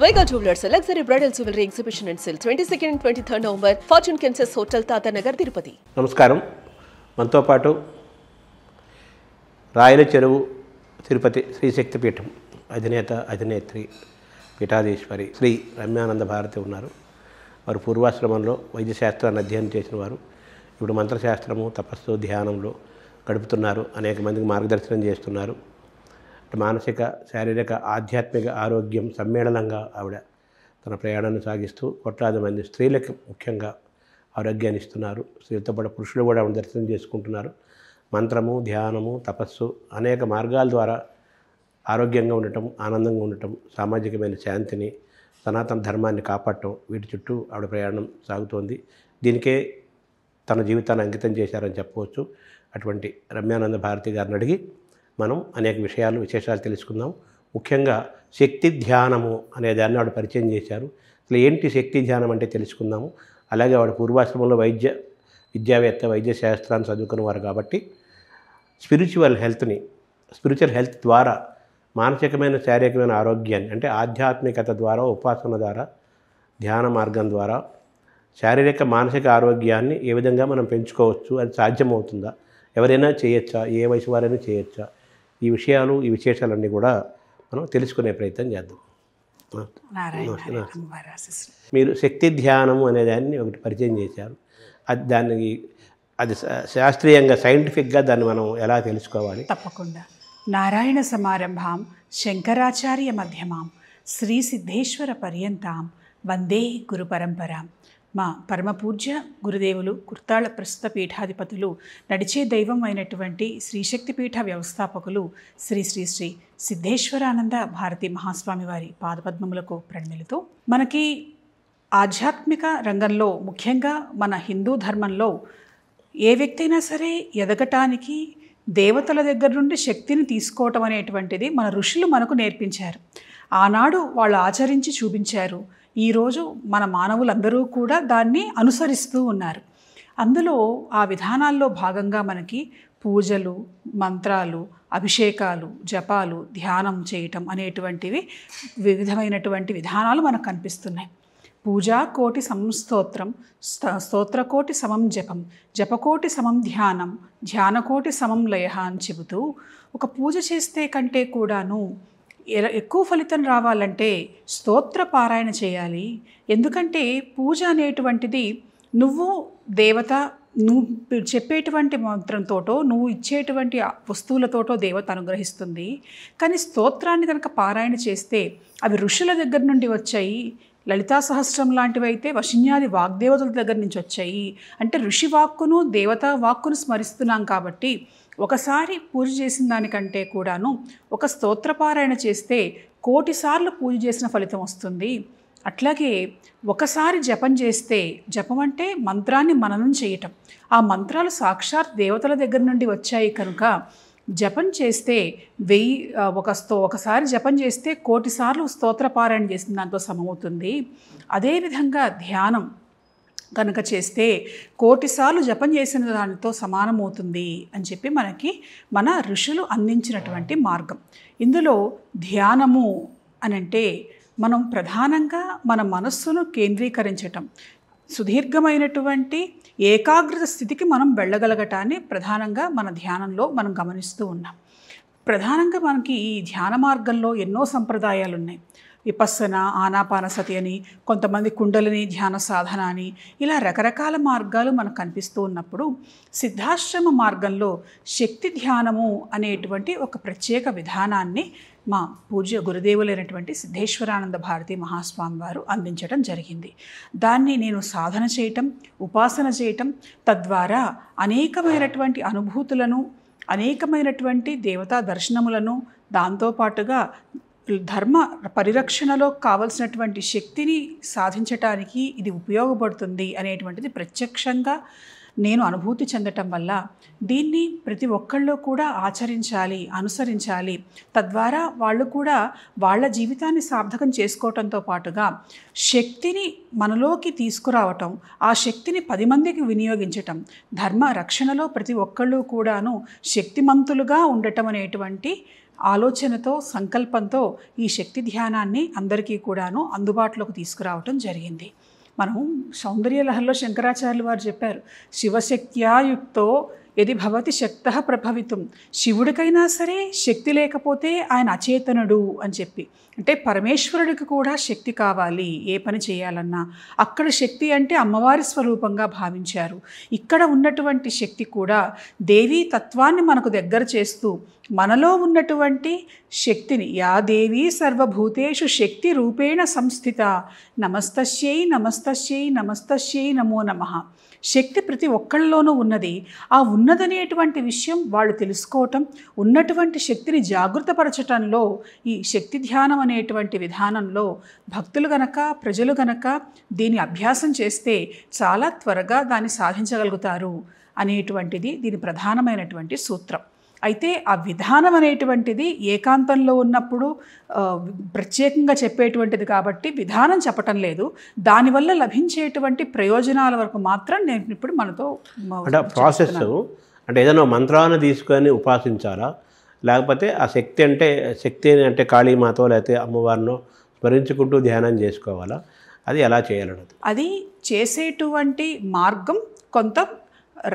Vega Jewelers, a luxury bridal jewelry exhibition and sale 22nd and 23rd November, Fortune Kansas Hotel, Tata Nagar, Tirupati. నమస్కారం. మనతో పాటు రాయల చెరువు తిరుపతి శ్రీశక్తి పీఠం అధినేత్రి పీఠాధీశ్వరి శ్రీ రమ్యానంద భారతి ఉన్నారు. వారు పూర్వాశ్రమంలో వైద్యశాస్త్రాన్ని అధ్యయనం చేసిన వారు. ఇప్పుడు మంత్రశాస్త్రము, తపస్సు, ధ్యానంలో గడుపుతున్నారు. అనేక మందికి మార్గదర్శనం చేస్తున్నారు. మానసిక, శారీరక, ఆధ్యాత్మిక ఆరోగ్యం సమ్మేళనంగా ఆవిడ తన ప్రయాణాన్ని సాగిస్తూ కోట్లాది మంది స్త్రీలకు ముఖ్యంగా ఆరోగ్యాన్ని ఇస్తున్నారు. స్త్రీలతో పాటు పురుషులు కూడా ఆవిడ దర్శనం చేసుకుంటున్నారు. మంత్రము, ధ్యానము, తపస్సు అనేక మార్గాల ద్వారా ఆరోగ్యంగా ఉండటం, ఆనందంగా ఉండటం, సామాజికమైన శాంతిని, సనాతన ధర్మాన్ని కాపాడటం, వీటి చుట్టూ ఆవిడ ప్రయాణం సాగుతోంది. దీనికే తన జీవితాన్ని అంకితం చేశారని చెప్పవచ్చు. అటువంటి రమ్యానంద భారతి గారిని అడిగి మనం అనేక విశేషాలు తెలుసుకుందాం. ముఖ్యంగా శక్తి ధ్యానము అనే దాన్ని ఆవిడ పరిచయం చేశారు. అసలు ఏంటి శక్తి ధ్యానం అంటే తెలుసుకుందాము. అలాగే ఆవిడ పూర్వాశ్రమంలో విద్యావేత్త, వైద్య శాస్త్రాన్ని చదువుకున్నవారు కాబట్టి స్పిరిచువల్ హెల్త్ ద్వారా మానసికమైన, శారీరకమైన ఆరోగ్యాన్ని, అంటే ఆధ్యాత్మికత ద్వారా, ఉపాసన ద్వారా, ధ్యాన మార్గం ద్వారా శారీరక, మానసిక ఆరోగ్యాన్ని ఏ విధంగా మనం పెంచుకోవచ్చు, అది సాధ్యమవుతుందా, ఎవరైనా చేయొచ్చా, ఏ వయసు వారైనా చేయొచ్చా, ఈ విశేషాలన్నీ కూడా మనం తెలుసుకునే ప్రయత్నం చేద్దాం. మీరు శక్తి ధ్యానము అనే దాన్ని ఒకటి పరిచయం చేశారు. అది శాస్త్రీయంగా, సైంటిఫిక్గా దాన్ని మనం ఎలా తెలుసుకోవాలి? తప్పకుండా. నారాయణ సమారంభాం శంకరాచార్య మధ్యమాం శ్రీ సిద్ధేశ్వర పర్యంతాం వందే గురు పరంపరాం. మా పరమపూజ్య గురుదేవులు, కుర్తాళ ప్రస్తుత పీఠాధిపతులు, నడిచే దైవం అయినటువంటి శ్రీశక్తి పీఠ వ్యవస్థాపకులు శ్రీ శ్రీ శ్రీ సిద్ధేశ్వరానంద భారతి మహాస్వామి వారి పాదపద్మములకు ప్రణమిలుతూ, మనకి ఆధ్యాత్మిక రంగంలో, ముఖ్యంగా మన హిందూ ధర్మంలో ఏ వ్యక్తి అయినా సరే ఎదగటానికి దేవతల దగ్గర నుండి శక్తిని తీసుకోవటం అనేటువంటిది మన ఋషులు మనకు నేర్పించారు. ఆనాడు వాళ్ళు ఆచరించి చూపించారు. ఈరోజు మన మానవులందరూ కూడా దాన్ని అనుసరిస్తూ ఉన్నారు. అందులో ఆ విధానాల్లో భాగంగా మనకి పూజలు, మంత్రాలు, అభిషేకాలు, జపాలు, ధ్యానం చేయటం అనేటువంటివి వివిధమైనటువంటి విధానాలు మనకు కనిపిస్తున్నాయి. పూజా కోటి సంస్తోత్రం, స్తోత్రకోటి సమం జపం, జపకోటి సమం ధ్యానం, ధ్యానకోటి సమం లయ అని చెబుతూ, ఒక పూజ చేస్తే కంటే కూడాను ఎక్కువ ఫలితం రావాలంటే స్తోత్ర పారాయణ చేయాలి. ఎందుకంటే పూజ అనేటువంటిది నువ్వు దేవత, నువ్వు చెప్పేటువంటి మంత్రంతోటో, నువ్వు ఇచ్చేటువంటి వస్తువులతోటో దేవత అనుగ్రహిస్తుంది. కానీ స్తోత్రాన్ని కనుక పారాయణ చేస్తే అవి ఋషుల దగ్గర నుండి వచ్చాయి. లలితా సహస్రం లాంటివి అయితే వశిన్యాది వాగ్దేవతల దగ్గర నుంచి వచ్చాయి. అంటే ఋషి వాక్కును, దేవతా వాక్కును స్మరిస్తున్నాం కాబట్టి ఒకసారి పూజ చేసిన దానికంటే కూడాను ఒక స్తోత్రపారాయణ చేస్తే 1,000,000 సార్లు పూజ చేసిన ఫలితం వస్తుంది. అట్లాగే ఒకసారి జపం చేస్తే, జపం అంటే మంత్రాన్ని మననం చేయటం, ఆ మంత్రాలు సాక్షాత్ దేవతల దగ్గర నుండి వచ్చాయి కనుక జపం చేస్తే ఒకసారి జపం చేస్తే 1,000,000 సార్లు స్తోత్రపారాయణ చేసిన దాంతో సమమవుతుంది. అదేవిధంగా ధ్యానం కనుక చేస్తే 1,000,000 సార్లు జపం చేసిన దానితో సమానమవుతుంది అని చెప్పి మనకి మన ఋషులు అందించినటువంటి మార్గం. ఇందులో ధ్యానము అనంటే మనం ప్రధానంగా మన మనస్సును కేంద్రీకరించటం, సుదీర్ఘమైనటువంటి ఏకాగ్రత స్థితికి మనం వెళ్ళగలగటాన్ని ప్రధానంగా మన ధ్యానంలో మనం గమనిస్తూ ఉన్నాం. ప్రధానంగా మనకి ఈ ధ్యాన మార్గంలో ఎన్నో సంప్రదాయాలు ఉన్నాయి. విపස්සన, ఆనాపానసతి అని, కొంతమంది కుండలిని ధ్యాన సాధన అని, ఇలా రకరకాల మార్గాలు మనకు కనిపిస్తూ ఉన్నప్పుడు సిద్ధాశ్రమ మార్గంలో శక్తి ధ్యానము అనేటువంటి ఒక ప్రత్యేక విధానాన్ని మా పూజ్య గురుదేవులైనటువంటి సిద్ధేశ్వరానంద భారతి మహాస్వామి వారు అందించడం జరిగింది. దాన్ని నేను సాధన చేయటం, ఉపాసన చేయటం, తద్వారా అనేకమైనటువంటి అనుభూతులను, అనేకమైనటువంటి దేవతా దర్శనములను, దాంతోపాటుగా ధర్మ పరిరక్షణలో కావలసినటువంటి శక్తిని సాధించటానికి ఇది ఉపయోగపడుతుంది అనేటువంటిది ప్రత్యక్షంగా నేను అనుభూతి చెందటం వల్ల దీన్ని ప్రతి ఒక్కళ్ళు కూడా ఆచరించాలి, అనుసరించాలి. తద్వారా వాళ్ళు కూడా వాళ్ళ జీవితాన్ని సార్థకం చేసుకోవటంతో పాటుగా శక్తిని మనలోకి తీసుకురావటం, ఆ శక్తిని 10 మందికి వినియోగించటం, ధర్మ రక్షణలో ప్రతి ఒక్కళ్ళు కూడాను శక్తిమంతులుగా ఉండటం అనేటువంటి ఆలోచనతో సంకల్పంతో ఈ శక్తి ధ్యానాన్ని అందరికీ కూడాను అందుబాటులోకి తీసుకురావటం జరిగింది. మనం సౌందర్యలహరిలో శంకరాచార్యులు వారు చెప్పారు, శివశక్త్యాయుక్తో యది భవతి శక్తః ప్రభవితం. శివుడికైనా సరే శక్తి లేకపోతే ఆయన అచేతనుడు అని చెప్పి, అంటే పరమేశ్వరుడికి కూడా శక్తి కావాలి ఏ పని చేయాలన్నా. అక్కడ శక్తి అంటే అమ్మవారి స్వరూపంగా భావించారు. ఇక్కడ ఉన్నటువంటి శక్తి కూడా దేవీ తత్వాన్ని మనకు దగ్గర చేస్తూ మనలో ఉన్నటువంటి శక్తిని, యా దేవీ సర్వభూతేషు శక్తి రూపేణ సంస్థిత నమస్తస్యై నమస్తస్యై నమస్తస్యై నమో నమః. శక్తి ప్రతి ఒక్కళ్ళలోనూ ఉన్నది. ఆ ఉన్నదనేటువంటి విషయం వాళ్ళు తెలుసుకోవటం, ఉన్నటువంటి శక్తిని జాగృతపరచటంలో ఈ శక్తి ధ్యానం అనేటువంటి విధానంలో భక్తులు గనక, ప్రజలు గనక దీన్ని అభ్యాసం చేస్తే చాలా త్వరగా దాన్ని సాధించగలుగుతారు అనేటువంటిది దీని ప్రధానమైనటువంటి సూత్రం. అయితే ఆ విధానం అనేటువంటిది ఏకాంతంలో ఉన్నప్పుడు ప్రత్యేకంగా చెప్పేటువంటిది కాబట్టి విధానం చెప్పటం లేదు. దానివల్ల లభించేటువంటి ప్రయోజనాల వరకు మాత్రం నేను ఇప్పుడు మనతో అంటే ప్రాసెస్ అంటే ఏదైనా మంత్రాన్ని తీసుకొని ఉపాసించాలా, లేకపోతే ఆ శక్తి అంటే కాళీమాతో లేకపోతే అమ్మవారినో స్మరించుకుంటూ ధ్యానం చేసుకోవాలా, అది ఎలా చేయాలన్నది? అది చేసేటువంటి మార్గం కొంత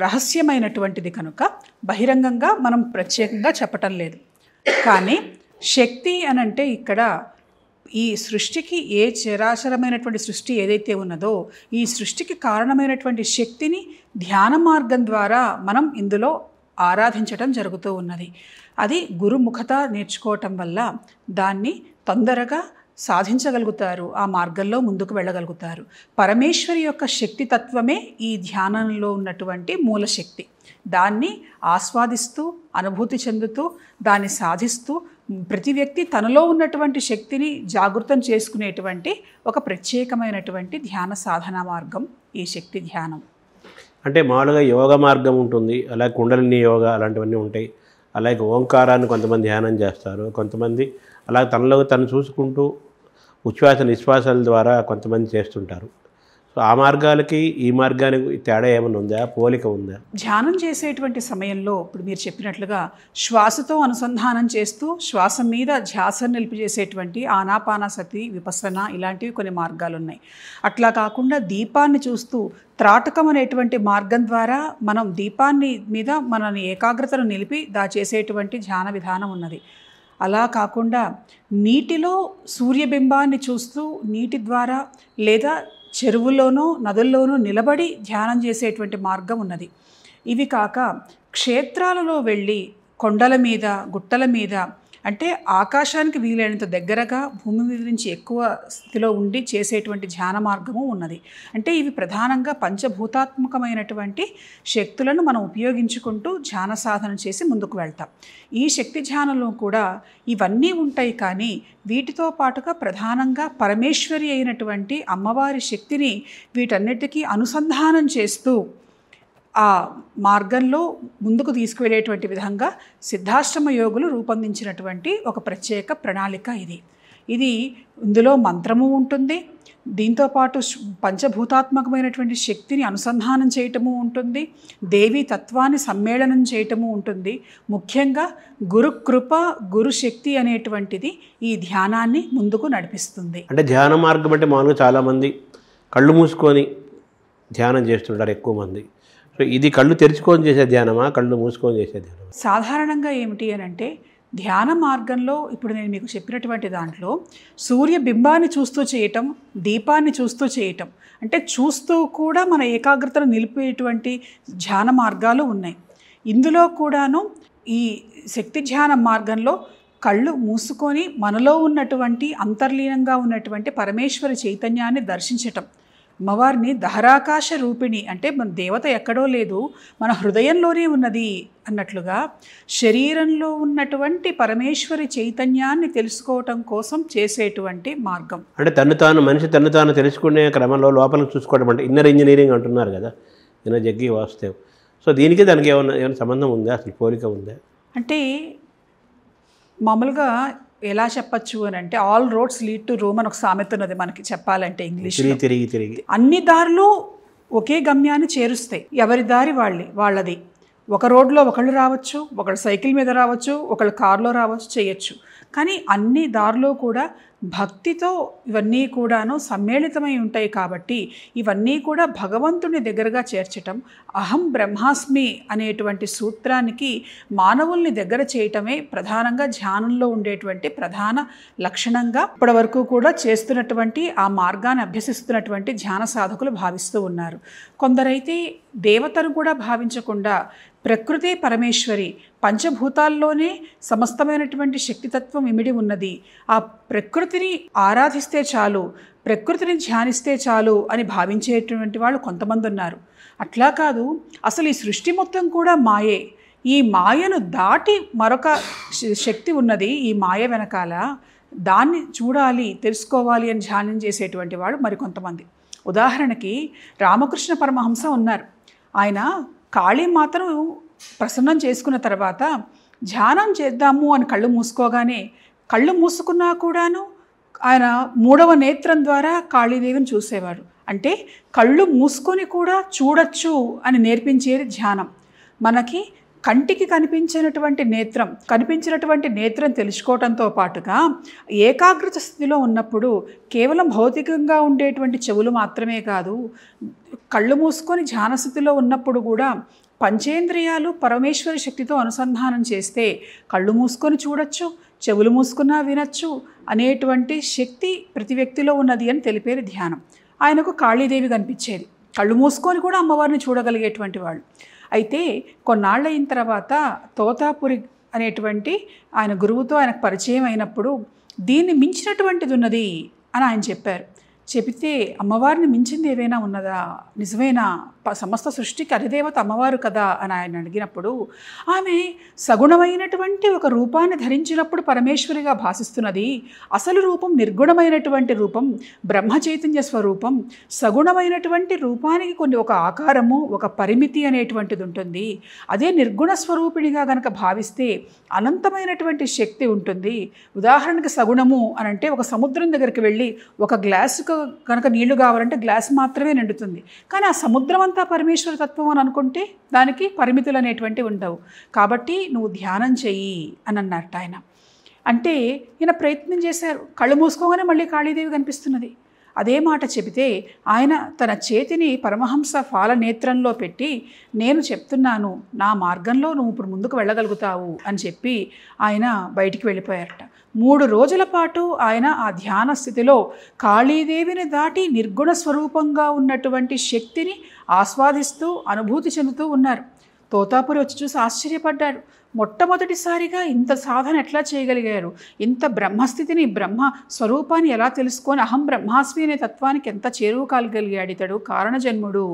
రహస్యమైనటువంటిది కనుక బహిరంగంగా మనం ప్రత్యేకంగా చెప్పటం లేదు. కానీ శక్తి అనంటే ఇక్కడ ఈ సృష్టికి ఏ చరాచరమైనటువంటి సృష్టి ఏదైతే ఉన్నదో ఈ సృష్టికి కారణమైనటువంటి శక్తిని ధ్యాన మార్గం ద్వారా మనం ఇందులో ఆరాధించటం జరుగుతూ ఉన్నది. అది గురుముఖత నేర్చుకోవటం వల్ల దాన్ని తొందరగా సాధించగలుగుతారు, ఆ మార్గంలో ముందుకు వెళ్ళగలుగుతారు. పరమేశ్వరి యొక్క శక్తి తత్వమే ఈ ధ్యానంలో ఉన్నటువంటి మూలశక్తి. దాన్ని ఆస్వాదిస్తూ అనుభూతి చెందుతూ దాన్ని సాధిస్తూ ప్రతి వ్యక్తి తనలో ఉన్నటువంటి శక్తిని జాగృతం చేసుకునేటువంటి ఒక ప్రత్యేకమైనటువంటి ధ్యాన సాధనా మార్గం ఈ శక్తి ధ్యానం. అంటే మామూలుగా యోగ మార్గం ఉంటుంది, అలాగే కుండలిని యోగా అలాంటివన్నీ ఉంటాయి. అలాగే ఓంకారాన్ని కొంతమంది ధ్యానం చేస్తారు, కొంతమంది అలాగే తనలో తను చూసుకుంటూ ఉచ్ఛ్వాస నిశ్వాసాల ద్వారా కొంతమంది చేస్తుంటారు. సో ఆ మార్గాలకి ఈ మార్గానికి తేడా ఏమైనా ఉందా, పోలిక ఉందా? ధ్యానం చేసేటువంటి సమయంలో ఇప్పుడు మీరు చెప్పినట్లుగా శ్వాసతో అనుసంధానం చేస్తూ శ్వాస మీద ధ్యాసను నిలిపి చేసేటువంటి ఆనాపానసతి, విపස්සన ఇలాంటివి కొన్ని మార్గాలు ఉన్నాయి. అట్లా కాకుండా దీపాన్ని చూస్తూ త్రాటకం అనేటువంటి మార్గం ద్వారా మనం దీపాన్ని మీద మనని ఏకాగ్రతను నిలిపి చేసేటువంటి ధ్యాన విధానం ఉన్నది. అలా కాకుండా నీటిలో సూర్యబింబాన్ని చూస్తూ నీటి ద్వారా లేదా చెరువుల్లోనో నదుల్లోనూ నిలబడి ధ్యానం చేసేటువంటి మార్గం ఉన్నది. ఇవి కాక క్షేత్రాలలో వెళ్ళి కొండల మీద, గుట్టల మీద, అంటే ఆకాశానికి వీలైనంత దగ్గరగా భూమి మీద నుంచి ఎక్కువ స్థితిలో ఉండి చేసేటువంటి ధ్యాన మార్గము ఉన్నది. అంటే ఇవి ప్రధానంగా పంచభూతాత్మకమైనటువంటి శక్తులను మనం ఉపయోగించుకుంటూ ధ్యాన సాధన చేసి ముందుకు వెళ్తాం. ఈ శక్తి ధ్యానంలో కూడా ఇవన్నీ ఉంటాయి. కానీ వీటితో పాటుగా ప్రధానంగా పరమేశ్వరి అయినటువంటి అమ్మవారి శక్తిని వీటన్నిటికీ అనుసంధానం చేస్తూ ఆ మార్గంలో ముందుకు తీసుకువెళ్ళేటువంటి విధంగా సిద్ధాశ్రమ యోగులు రూపొందించినటువంటి ఒక ప్రత్యేక ప్రణాళిక ఇది. ఇందులో మంత్రము ఉంటుంది, దీంతోపాటు పంచభూతాత్మకమైనటువంటి శక్తిని అనుసంధానం చేయటము ఉంటుంది, దేవీ తత్వాన్ని సమ్మేళనం చేయటము ఉంటుంది. ముఖ్యంగా గురుకృప, గురుశక్తి అనేటువంటిది ఈ ధ్యానాన్ని ముందుకు నడిపిస్తుంది. అంటే ధ్యాన మార్గం అంటే మామూలుగా చాలామంది కళ్ళు మూసుకొని ధ్యానం చేస్తుంటారు ఎక్కువ మంది. సో ఇది కళ్ళు తెరుచుకొని చేసే ధ్యానమా, కళ్ళు మూసుకొని చేసే ధ్యానమా? సాధారణంగా ఏమిటి అని అంటే ధ్యాన మార్గంలో ఇప్పుడు నేను మీకు చెప్పినటువంటి దాంట్లో సూర్యబింబాన్ని చూస్తూ చేయటం, దీపాన్ని చూస్తూ చేయటం, అంటే చూస్తూ కూడా మన ఏకాగ్రతను నిలిపేటువంటి ధ్యాన మార్గాలు ఉన్నాయి. ఇందులో కూడాను ఈ శక్తి ధ్యాన మార్గంలో కళ్ళు మూసుకొని మనలో ఉన్నటువంటి అంతర్లీనంగా ఉన్నటువంటి పరమేశ్వరి చైతన్యాన్ని దర్శించటం, అమ్మవారిని దహరాకాశ రూపిణి, అంటే మన దేవత ఎక్కడో లేదు, మన హృదయంలోనే ఉన్నది అన్నట్లుగా శరీరంలో ఉన్నటువంటి పరమేశ్వరి చైతన్యాన్ని తెలుసుకోవటం కోసం చేసేటువంటి మార్గం. అంటే మనిషి తను తాను తెలుసుకునే క్రమంలో లోపలికి చూసుకోవడం అంటే ఇన్నర్ ఇంజనీరింగ్ అంటున్నారు కదా, ఇన్నర్ జగ్గి వాసుదేవ్. సో దీనికి దానికి ఏమైనా సంబంధం ఉందా, అసలు పోలిక ఉందా? అంటే మామూలుగా ఎలా చెప్పచ్చు అని అంటే all roads lead to Rome అని ఒక సామెత ఉన్నది మనకి చెప్పాలంటే ఇంగ్లీష్. తిరిగి అన్ని దారులు ఒకే గమ్యాన్ని చేరుస్తాయి, ఎవరి దారి వాళ్ళది. ఒక రోడ్లో ఒకళ్ళు రావచ్చు, ఒకళ్ళు సైకిల్ మీద రావచ్చు, ఒకళ్ళు కారులో రావచ్చు, చేయొచ్చు. కానీ అన్ని దారిలో కూడా భక్తితో ఇవన్నీ కూడాను సమ్మేళితమై ఉంటాయి. కాబట్టి ఇవన్నీ కూడా భగవంతుని దగ్గరగా చేర్చటం, అహం బ్రహ్మాస్మి అనేటువంటి సూత్రానికి మానవుల్ని దగ్గర చేయటమే ప్రధానంగా ధ్యానంలో ఉండేటువంటి ప్రధాన లక్షణంగా ఇప్పటి వరకు కూడా చేస్తున్నటువంటి ఆ మార్గాన్ని అభ్యసిస్తున్నటువంటి ధ్యాన సాధకులు భావిస్తూ ఉన్నారు. కొందరైతే దేవతను కూడా భావించకుండా ప్రకృతి పరమేశ్వరి, పంచభూతాల్లోనే సమస్తమైనటువంటి శక్తితత్వం ఇమిడి ఉన్నది, ఆ ప్రకృతిని ఆరాధిస్తే చాలు, ప్రకృతిని ధ్యానిస్తే చాలు అని భావించేటువంటి వాళ్ళు కొంతమంది ఉన్నారు. అట్లా కాదు, అసలు ఈ సృష్టి మొత్తం కూడా మాయే, ఈ మాయను దాటి మరొక శక్తి ఉన్నది ఈ మాయ వెనకాల, దాన్ని చూడాలి, తెలుసుకోవాలి అని ధ్యానం చేసేటువంటి వాళ్ళు మరికొంతమంది. ఉదాహరణకి రామకృష్ణ పరమహంస ఉన్నారు. ఆయన కాళీమాతను ప్రసన్నం చేసుకున్న తర్వాత ధ్యానం చేద్దాము అని కళ్ళు మూసుకోగానే, కళ్ళు మూసుకున్నా కూడాను ఆయన 3వ నేత్రం ద్వారా కాళీదేవిని చూసేవాడు. అంటే కళ్ళు మూసుకొని కూడా చూడొచ్చు అని నేర్పించేది ధ్యానం. మనకి కంటికి కనిపించినటువంటి నేత్రం తెలుసుకోవడంతో పాటుగా ఏకాగ్రత స్థితిలో ఉన్నప్పుడు కేవలం భౌతికంగా ఉండేటువంటి చెవులు మాత్రమే కాదు, కళ్ళు మూసుకొని ధ్యాన స్థితిలో ఉన్నప్పుడు కూడా పంచేంద్రియాలు పరమేశ్వరి శక్తితో అనుసంధానం చేస్తే కళ్ళు మూసుకొని చూడొచ్చు, చెవులు మూసుకున్నా వినొచ్చు అనేటువంటి శక్తి ప్రతి వ్యక్తిలో ఉన్నది అని తెలిపేది ధ్యానం. ఆయనకు కాళీదేవి కనిపించేది, కళ్ళు మూసుకొని కూడా అమ్మవారిని చూడగలిగేటువంటి వాళ్ళు. అయితే కొన్నాళ్ళు అయిన తర్వాత తోతాపురి అనేటువంటి ఆయన గురువుతో ఆయనకు పరిచయం అయినప్పుడు దీన్ని మించినటువంటిది ఉన్నది అని ఆయన చెప్పారు. చెబితే అమ్మవారిని మించింది ఏవైనా ఉన్నదా, నిజమేనా, సమస్త సృష్టికి అధిదేవత అమ్మవారు కదా అని ఆయన అడిగినప్పుడు ఆమె సగుణమైనటువంటి ఒక రూపాన్ని ధరించినప్పుడు పరమేశ్వరిగా భాసిస్తున్నది, అసలు రూపం నిర్గుణమైనటువంటి రూపం, బ్రహ్మ చైతన్య స్వరూపం. సగుణమైనటువంటి రూపానికి కొన్ని ఒక ఆకారము, ఒక పరిమితి అనేటువంటిది ఉంటుంది. అదే నిర్గుణ స్వరూపిణిగా గనక భావిస్తే అనంతమైనటువంటి శక్తి ఉంటుంది. ఉదాహరణకి సగుణము అని అంటే ఒక సముద్రం దగ్గరికి వెళ్ళి ఒక గ్లాసుకు కనుక నీళ్లు కావాలంటే గ్లాస్ మాత్రమే నిండుతుంది. కానీ ఆ సముద్రం అంతా పరమేశ్వర తత్వం అని అనుకుంటే దానికి పరిమితులు అనేటువంటివి ఉండవు. కాబట్టి నువ్వు ధ్యానం చెయ్యి అని అన్నట్టు ఆయన. అంటే ఈయన ప్రయత్నం చేశారు, కళ్ళు మూసుకోగానే మళ్ళీ కాళీదేవి కనిపిస్తున్నది. అదే మాట చెబితే ఆయన తన చేతిని పరమహంస ఫాల నేత్రంలో పెట్టి, నేను చెప్తున్నాను, నా మార్గంలో నువ్వు ఇప్పుడు ముందుకు వెళ్ళగలుగుతావు అని చెప్పి ఆయన బయటికి వెళ్ళిపోయారట. 3 రోజుల పాటు ఆయన ఆ ధ్యాన స్థితిలో కాళీదేవిని దాటి నిర్గుణ స్వరూపంగా ఉన్నటువంటి శక్తిని ఆస్వాదిస్తూ అనుభూతి చెందుతూ ఉన్నారు. తోతాపురి వచ్చి చూసి ఆశ్చర్యపడ్డాడు. మొట్టమొదటిసారిగా ఇంత సాధన ఎట్లా చేయగలిగారు, ఇంత బ్రహ్మస్థితిని, బ్రహ్మ స్వరూపాన్ని ఎలా తెలుసుకొని అహం బ్రహ్మాస్మి అనే తత్వానికి ఎంత చేరువు కాగలిగాడు ఇతడు, కారణజన్ముడు